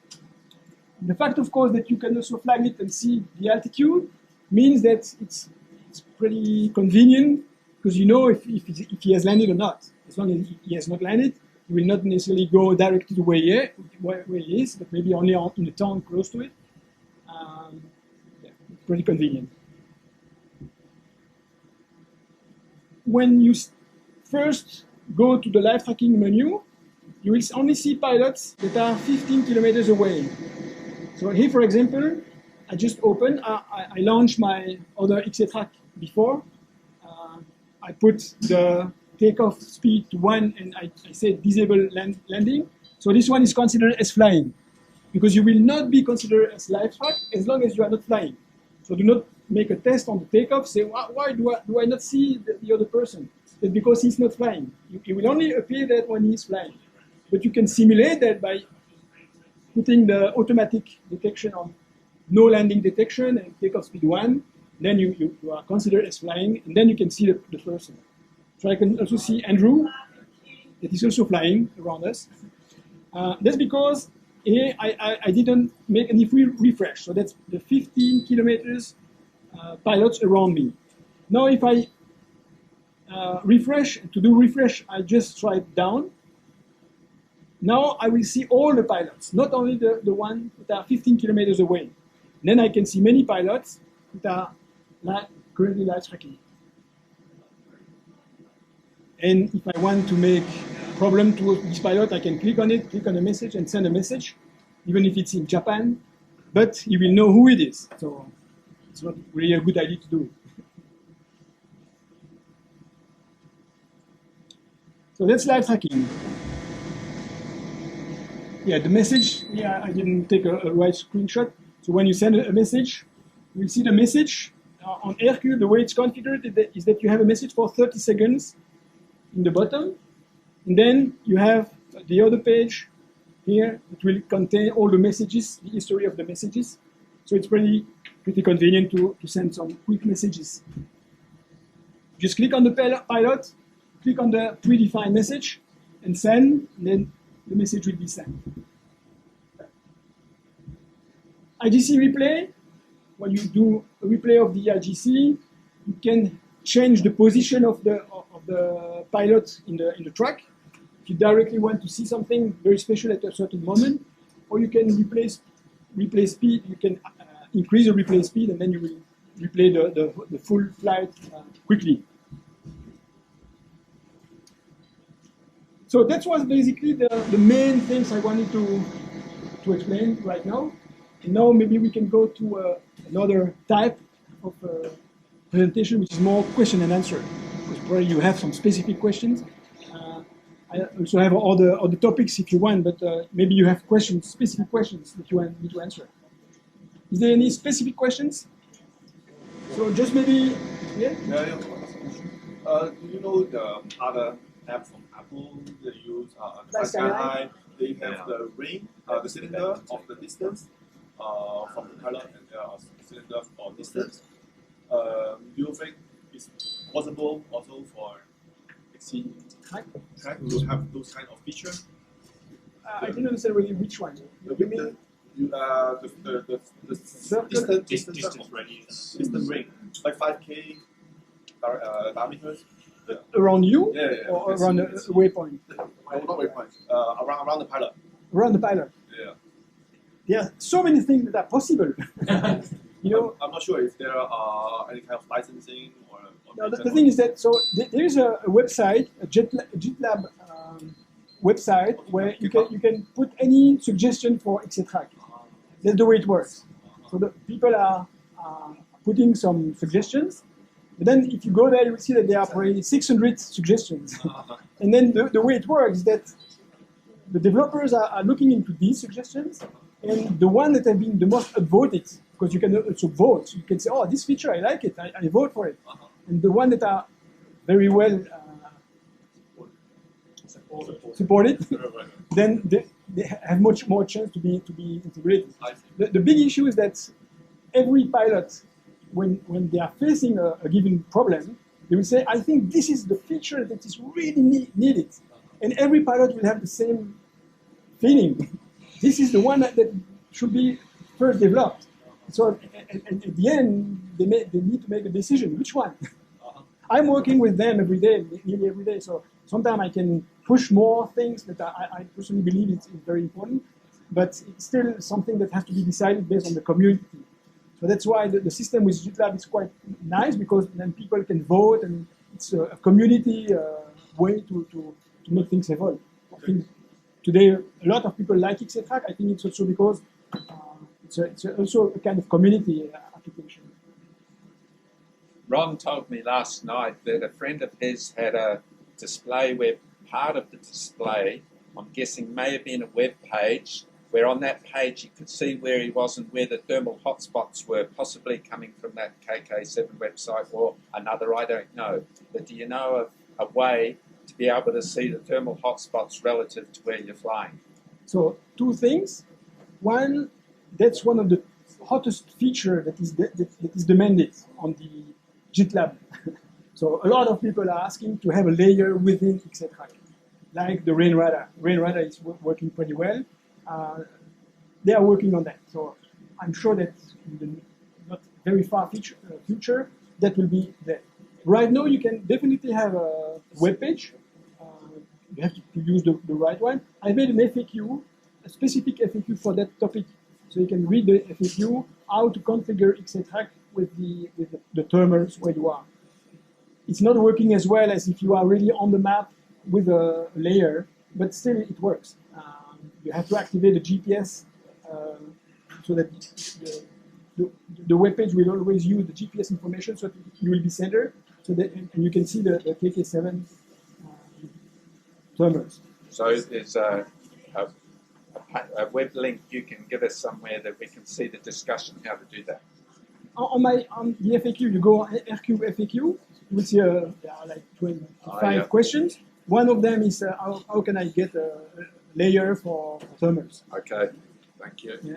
S1: The fact, of course, that you can also flag it and see the altitude means that it's pretty convenient, because you know if he has landed or not. As long as he has not landed, you will not necessarily go directly to where he is, but maybe only in the town close to it. Yeah, pretty convenient. When you first go to the live tracking menu, you will only see pilots that are 15 kilometers away. So here, for example, I just opened, I launched my other XCTrack before. I put the takeoff speed to 1, and I said disable landing. So this one is considered as flying, because you will not be considered as live track as long as you are not flying. So do not make a test on the takeoff, say, why do I not see the other person? That's because he's not flying. It will only appear that when he's flying. But you can simulate that by putting the automatic detection on no landing detection and takeoff speed 1. Then you are considered as flying, and then you can see the person. So I can also see Andrew, that is also flying around us. That's because here I didn't make any free refresh. So that's the 15 kilometers pilots around me. Now if I refresh, to do refresh, I just swipe down. Now I will see all the pilots, not only the ones that are 15 kilometers away. Then I can see many pilots that are currently live tracking. And if I want to make a problem to this pilot, I can click on it, click on a message, and send a message, even if it's in Japan. But he will know who it is. So it's not really a good idea to do it. So that's live tracking. Yeah, the message, yeah, I didn't take a right screenshot. So when you send a message, you will see the message. On AirCube, the way it's configured is that you have a message for 30 seconds in the bottom, and then you have the other page here that will contain all the messages, the history of the messages. So it's pretty convenient to send some quick messages. Just click on the pilot, click on the predefined message, and send, and then the message will be sent. IGC replay. When you do a replay of the IGC, you can change the position of the pilot in the track. If you directly want to see something very special at a certain moment, or you can replace replay speed, you can increase the replay speed, and then you will replay the full flight quickly. So that was basically the main things I wanted to explain right now. And now maybe we can go to another type of presentation, which is more question and answer. Because probably you have some specific questions. I also have all the topics if you want, but maybe you have questions, specific questions that you want me to answer. Is there any specific questions? So just maybe, yeah?
S11: Do you know the other app from Apple that use
S1: Like
S11: Skyline? They have the ring, the cylinder of the distance from the pilot, and there are cylinder for distance. Do you think it's possible also for XCTrack to have those kind of features?
S1: I didn't understand really which one. You mean
S11: the distance
S10: radius.
S11: distance ring, like 5K diameters.
S1: around you, or
S11: Yes,
S1: around the waypoint?
S11: No, not waypoint. Around the pilot.
S1: Around the pilot.
S11: Yeah.
S1: There are so many things that are possible. You know,
S11: I'm not sure if there are any kind of licensing or.
S1: no, the thing is that there is a website, a JetLab website, where you can put any suggestion for XCTrack. That's the way it works. So the people are putting some suggestions, but then if you go there, you will see that there are probably 600 suggestions. And then the way it works is that the developers are looking into these suggestions, and the one that have been the most upvoted, because you can also vote. You can say, oh, this feature, I like it, I vote for it. And the one that are very well supported, then they have much more chance to be integrated. The big issue is that every pilot, when they are facing a given problem, they will say, I think this is the feature that is really needed. And every pilot will have the same feeling. This is the one that should be first developed. So at the end, they need to make a decision. Which one? I'm working with them every day, nearly every day. So sometimes I can push more things that I personally believe is very important. But it's still something that has to be decided based on the community. So that's why the system with JetLab is quite nice, because then people can vote, and it's a community way to make things evolve. I think today a lot of people like XCTrack. I think it's also because it's also a kind of community application.
S6: Ron told me last night that a friend of his had a display where part of the display, I'm guessing, may have been a web page, where on that page you could see where he was and where the thermal hotspots were, possibly coming from that KK7 website or another, I don't know. But do you know of a way to be able to see the thermal hotspots relative to where you're flying?
S1: So two things. One, that's one of the hottest feature that is demanded on the JetLab. So a lot of people are asking to have a layer within XCTrack, like the rain radar. Rain radar is working pretty well. They are working on that. So I'm sure that in the not very far future, that will be there. Right now, you can definitely have a web page. You have to use the right one. I made an FAQ, a specific FAQ for that topic. So you can read the FAQ, how to configure XCTrack with the thermals where you are. It's not working as well as if you are really on the map with a layer, but still it works. You have to activate the GPS so that the web page will always use the GPS information, so that you will be centered, so that and you can see the KK7 thermals.
S6: So there's a web link you can give us somewhere that we can see the discussion how to do that.
S1: On the FAQ, you go on R3 FAQ, you will see there are like 25 questions. One of them is how can I get a layer for thermals?
S6: Okay, thank you.
S1: Yeah.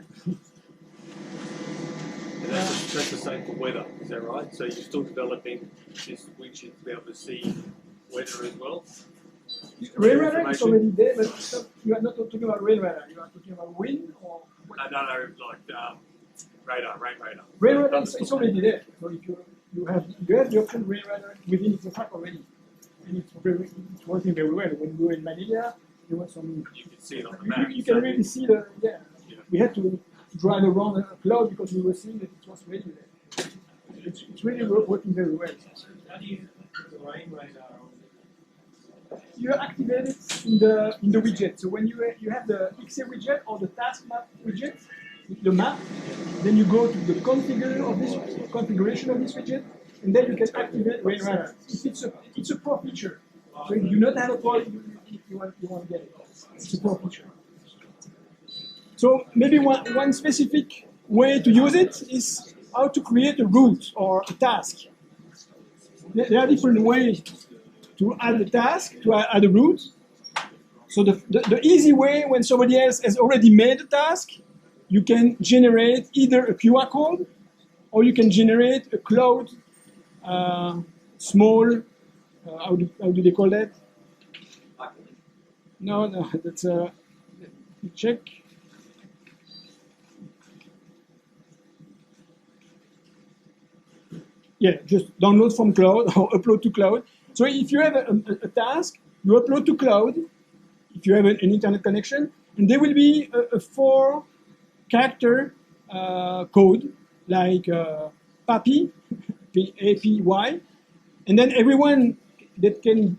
S2: And that's the same for weather, is that right? So you're still developing this widget to be able to see weather as well?
S1: Rain radar is already there, but you are not talking about rain radar. You are talking about wind or what?
S2: No, like radar, rain radar.
S1: Rain radar is already there. So if you have the option rain radar within XCTrack already, and it's working very well. When we were in Manila, there was some.
S2: You can see it on the map.
S1: You can really see the. Yeah. We had to drive around a cloud because we were seeing that it was ready there. It's really working very well.
S7: How do you put the rain radar on?
S1: You activate it in the widget. So when you have the XA widget or the task map widget, the map, then you go to the configuration of this widget, and then you can activate rain radar. It's a pro feature. So if you do not have a pro, you want to get it. It's a pro feature. So maybe one specific way to use it is how to create a route or a task. There are different ways to add a task, to add a route. So the easy way, when somebody else has already made a task, you can generate either a QR code or you can generate a cloud small, how do they call that? No, that's a check. Yeah, just download from cloud or upload to cloud. So if you have a task, you upload to cloud, if you have an internet connection, and there will be a 4-character code, like PAPI, P-A-P-Y, and then everyone that can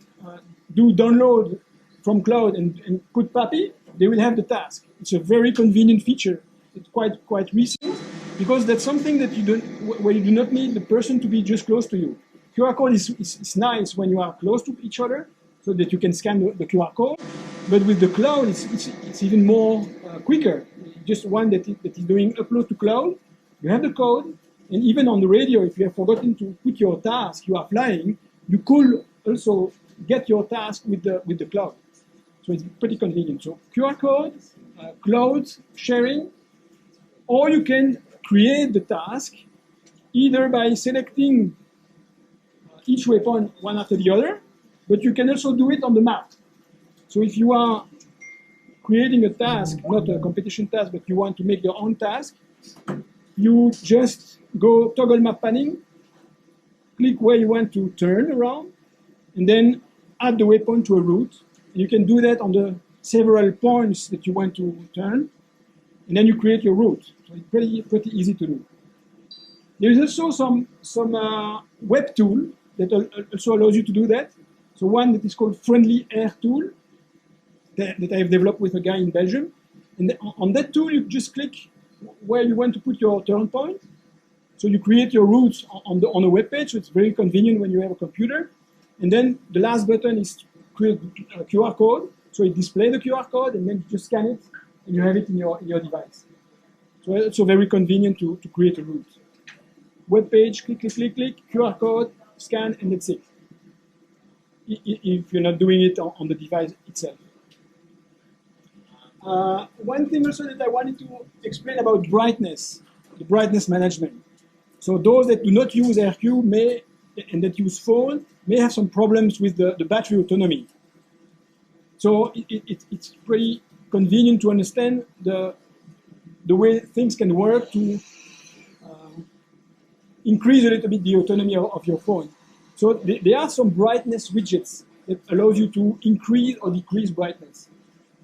S1: do download from cloud and put PAPI, they will have the task. It's a very convenient feature. It's quite recent, because that's something that where you do not need the person to be just close to you. QR code is nice when you are close to each other, so that you can scan the QR code. But with the cloud, it's even more quicker. Just one that is doing upload to cloud, you have the code, and even on the radio, if you have forgotten to put your task, you are flying, you could also get your task with the cloud. So it's pretty convenient. So QR code, cloud sharing, or you can create the task either by selecting each waypoint one after the other, but you can also do it on the map. So if you are creating a task, not a competition task, but you want to make your own task, you just go toggle map panning, click where you want to turn around, and then add the waypoint to a route. And you can do that on the several points that you want to turn, and then you create your route. So it's pretty easy to do. There is also some web tool that also allows you to do that. So one that is called Friendly Air tool that I have developed with a guy in Belgium. And on that tool, you just click where you want to put your turn point. So you create your routes on a web page, so it's very convenient when you have a computer. And then the last button is to create a QR code. So it displays the QR code, and then you just scan it, and you have it in your device. So it's also very convenient to create a route. Web page, click, QR code, scan, and that's it. If you're not doing it on the device itself. One thing also that I wanted to explain about brightness, the brightness management. So those that do not use AirQ and that use phone may have some problems with the battery autonomy. So it's pretty convenient to understand the way things can work to increase a little bit the autonomy of your phone. So there are some brightness widgets that allows you to increase or decrease brightness.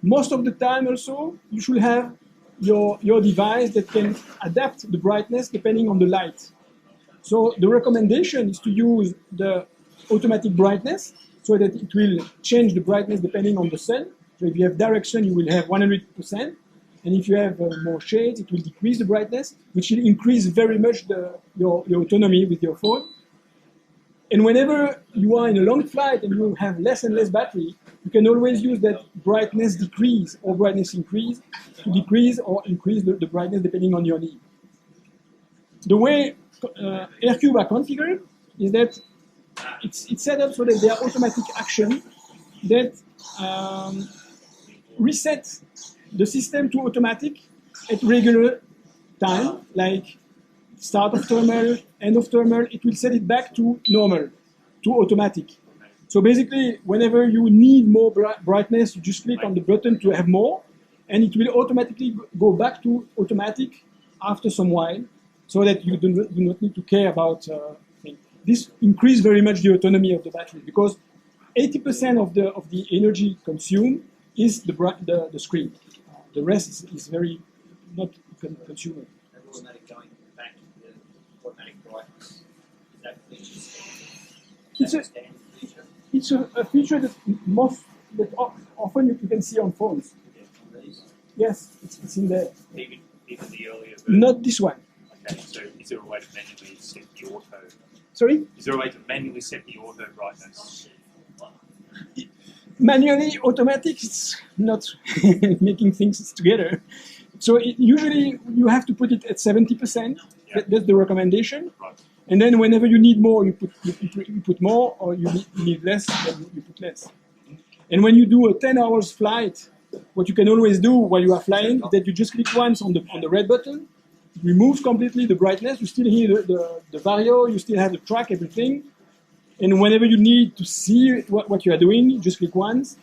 S1: Most of the time also, you should have your device that can adapt the brightness depending on the light. So the recommendation is to use the automatic brightness so that it will change the brightness depending on the sun. So if you have direction, you will have 100%. And if you have more shades, it will decrease the brightness, which will increase very much your autonomy with your phone. And whenever you are in a long flight and you have less and less battery, you can always use that brightness decrease or brightness increase to decrease or increase the brightness depending on your need. The way AirQ are configured is that it's set up so that there are automatic actions that reset the system to automatic at regular time, like start of thermal, end of thermal. It will set it back to normal, to automatic. So basically, whenever you need more brightness, you just click on the button to have more, and it will automatically go back to automatic after some while, so that you do not need to care about things. This increases very much the autonomy of the battery, because 80% of the energy consumed is the screen. The rest is very not consumer.
S4: And automatic going back to the automatic brightness. Is that feature standard?
S1: It's a feature that often you can see on phones. Yes, it's in there.
S10: Even the earlier version.
S1: Not this one.
S10: Okay, so is there a way to manually set the auto?
S1: Sorry?
S10: Is there a way to manually set the auto brightness?
S1: Manually, automatic, it's not making things together. So usually you have to put it at 70%.
S10: Yeah.
S1: That's the recommendation.
S10: Right.
S1: And then whenever you need more, you put more, or you need less, then you put less. And when you do a 10 hours flight, what you can always do while you are flying is that you just click once on the red button, it removes completely the brightness, you still hear the vario, you still have the track, everything. And whenever you need to see what you are doing, you just click once,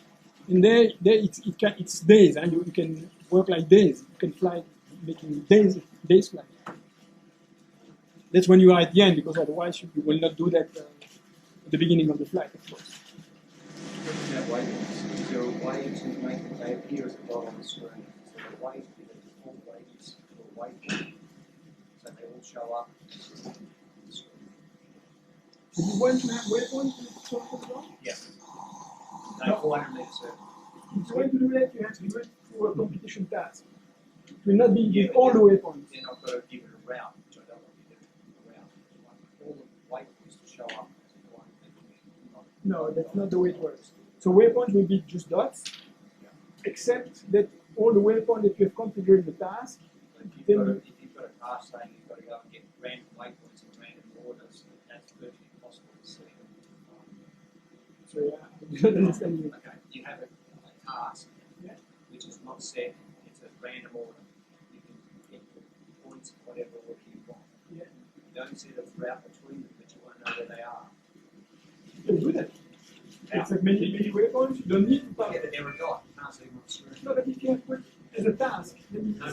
S1: and there it's days, and you can work like days. You can fly making days flight. That's when you are at the end, because otherwise you will not do that at the beginning of the flight, of course.
S8: Looking at waypoints, is there a way to make it they appear as a dot on the screen? Is there a way to give it full waves for a waypoint so they all show up on the screen?
S1: Do you want to have waypoints as well?
S8: Yeah. No 400 meter circle.
S1: If you want to do that, you have to do it through a computation task. It will not be with all the waypoints.
S8: Then I've got to give it a route, which I don't want to do a route. I want all the waypoints to show up as one thing.
S1: No, that's not the way it works. So waypoints will be just dots, except that all the waypoints that you have configured in the task.
S8: If you've got a task saying you've got to go and get random waypoints in random orders, that's virtually impossible to see.
S1: So yeah, I don't understand you.
S8: Okay, you have a task which is not set, it's a random order. You can get points in whatever order you want.
S1: Yeah.
S8: You don't set a route between them, but you won't know where they are.
S1: You can do that. It's like many waypoints, you don't need to pass.
S8: Yeah, but they're a dot, you can't see them on the screen.
S1: No, but if you have put as a task, then you
S4: No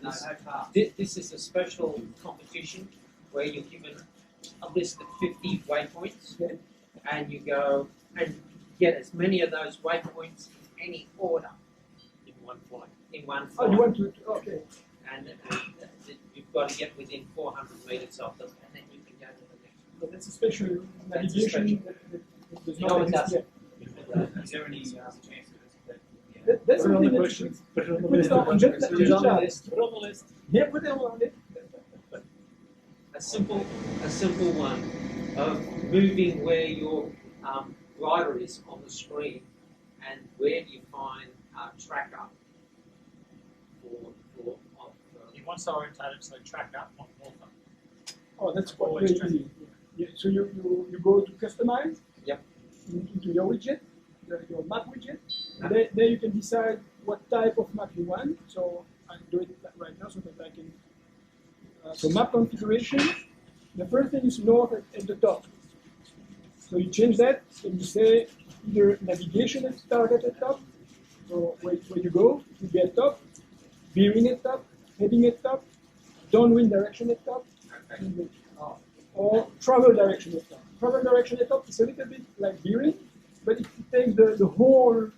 S4: task. This is a special competition where you're given a list of 50 waypoints, and you go and get as many of those waypoints in any order.
S2: In one flight.
S1: Oh, you want to, okay.
S4: And you've got to get within 400 meters of them, and then you can go to the next one.
S1: So that's a special navigation that does
S4: No,
S1: not
S4: it
S1: exist yet.
S8: Is there any chance
S1: That's
S2: Put it on
S1: something
S2: the
S1: that
S2: question. Put it on the
S1: put it
S2: list.
S1: on jet
S2: Put it on the
S1: chat.
S2: list. Put it on the list.
S1: Yeah, put it on it.
S4: A simple one of moving where your rider is on the screen, and where do you find tracker for
S2: He wants to orientate it so track up, not water.
S1: Oh, that's quite
S2: Always
S1: very
S2: check.
S1: easy. Yeah. So you go to customize.
S4: Yep.
S1: Into your widget, your map widget. There you can decide what type of map you want. So I'm doing it right now so that I can. So map configuration. The first thing is north at the top. So you change that and you say either navigation at target at top. So where you go, you be at top, bearing at top, heading at top, downwind direction at top, or travel direction at top. Travel direction at top is a little bit like bearing, but it takes the whole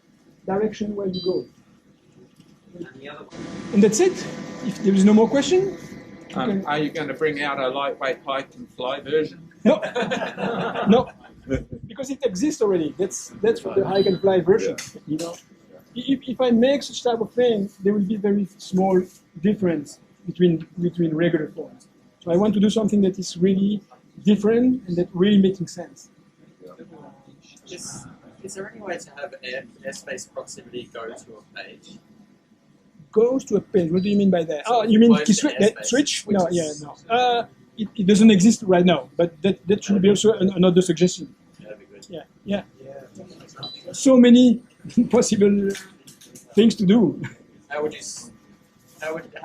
S1: direction where you go.
S4: and the other one.
S1: And that's it. If there is no more question.
S6: Are you going to bring out a lightweight hike and fly version?
S1: No, no, because it exists already. That's the hike and fly version. You know, if I make such type of thing, there will be very small difference between regular phones. So I want to do something that is really different and that really making sense.
S12: Is there any way to have airspace proximity go to a page?
S1: Goes to a page. What do you mean by that? Oh, you mean
S12: Close to
S1: that
S12: airspace,
S1: switch?
S12: which
S1: No,
S12: is-
S1: yeah, no. It doesn't exist right now, but that should be also another suggestion.
S12: That'd be good.
S1: Yeah. So many possible things to do.
S12: How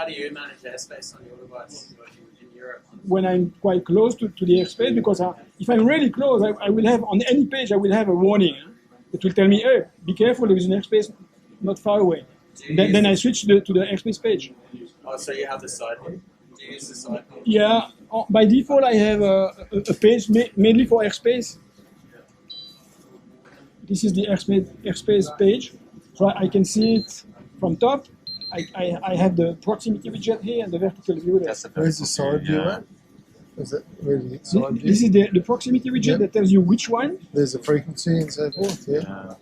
S12: do you manage airspace on your device in Europe?
S1: When I'm quite close to the airspace, because if I'm really close, I will have on any page I will have a warning that will tell me, "Hey, be careful! There is an airspace not far away." Then I switch to the airspace page.
S12: Oh, so you have the side one. Do you use the side one?
S1: Yeah, by default I have a page mainly for airspace. This is the airspace page, so I can see it from top, I have the proximity widget here and the vertical view there.
S13: Where's the side view at? Is it really side view?
S1: This is the proximity widget that tells you which one.
S13: There's a frequency and so forth, yeah.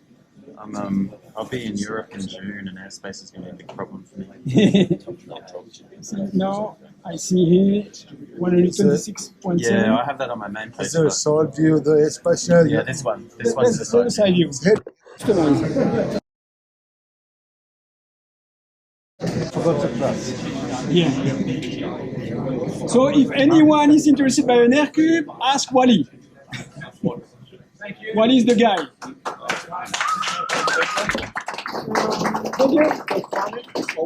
S14: I'll be in Europe in June, and airspace is going to be a big problem for me.
S1: Now I see here 126.7.
S14: Yeah, I have that on my main page.
S13: Is there a side view of the airspace? No,
S14: Yeah, this one. This one's the
S1: That's the side view. Yeah. So if anyone is interested by an aircube, ask Wally. Wally is the guy. Thank you.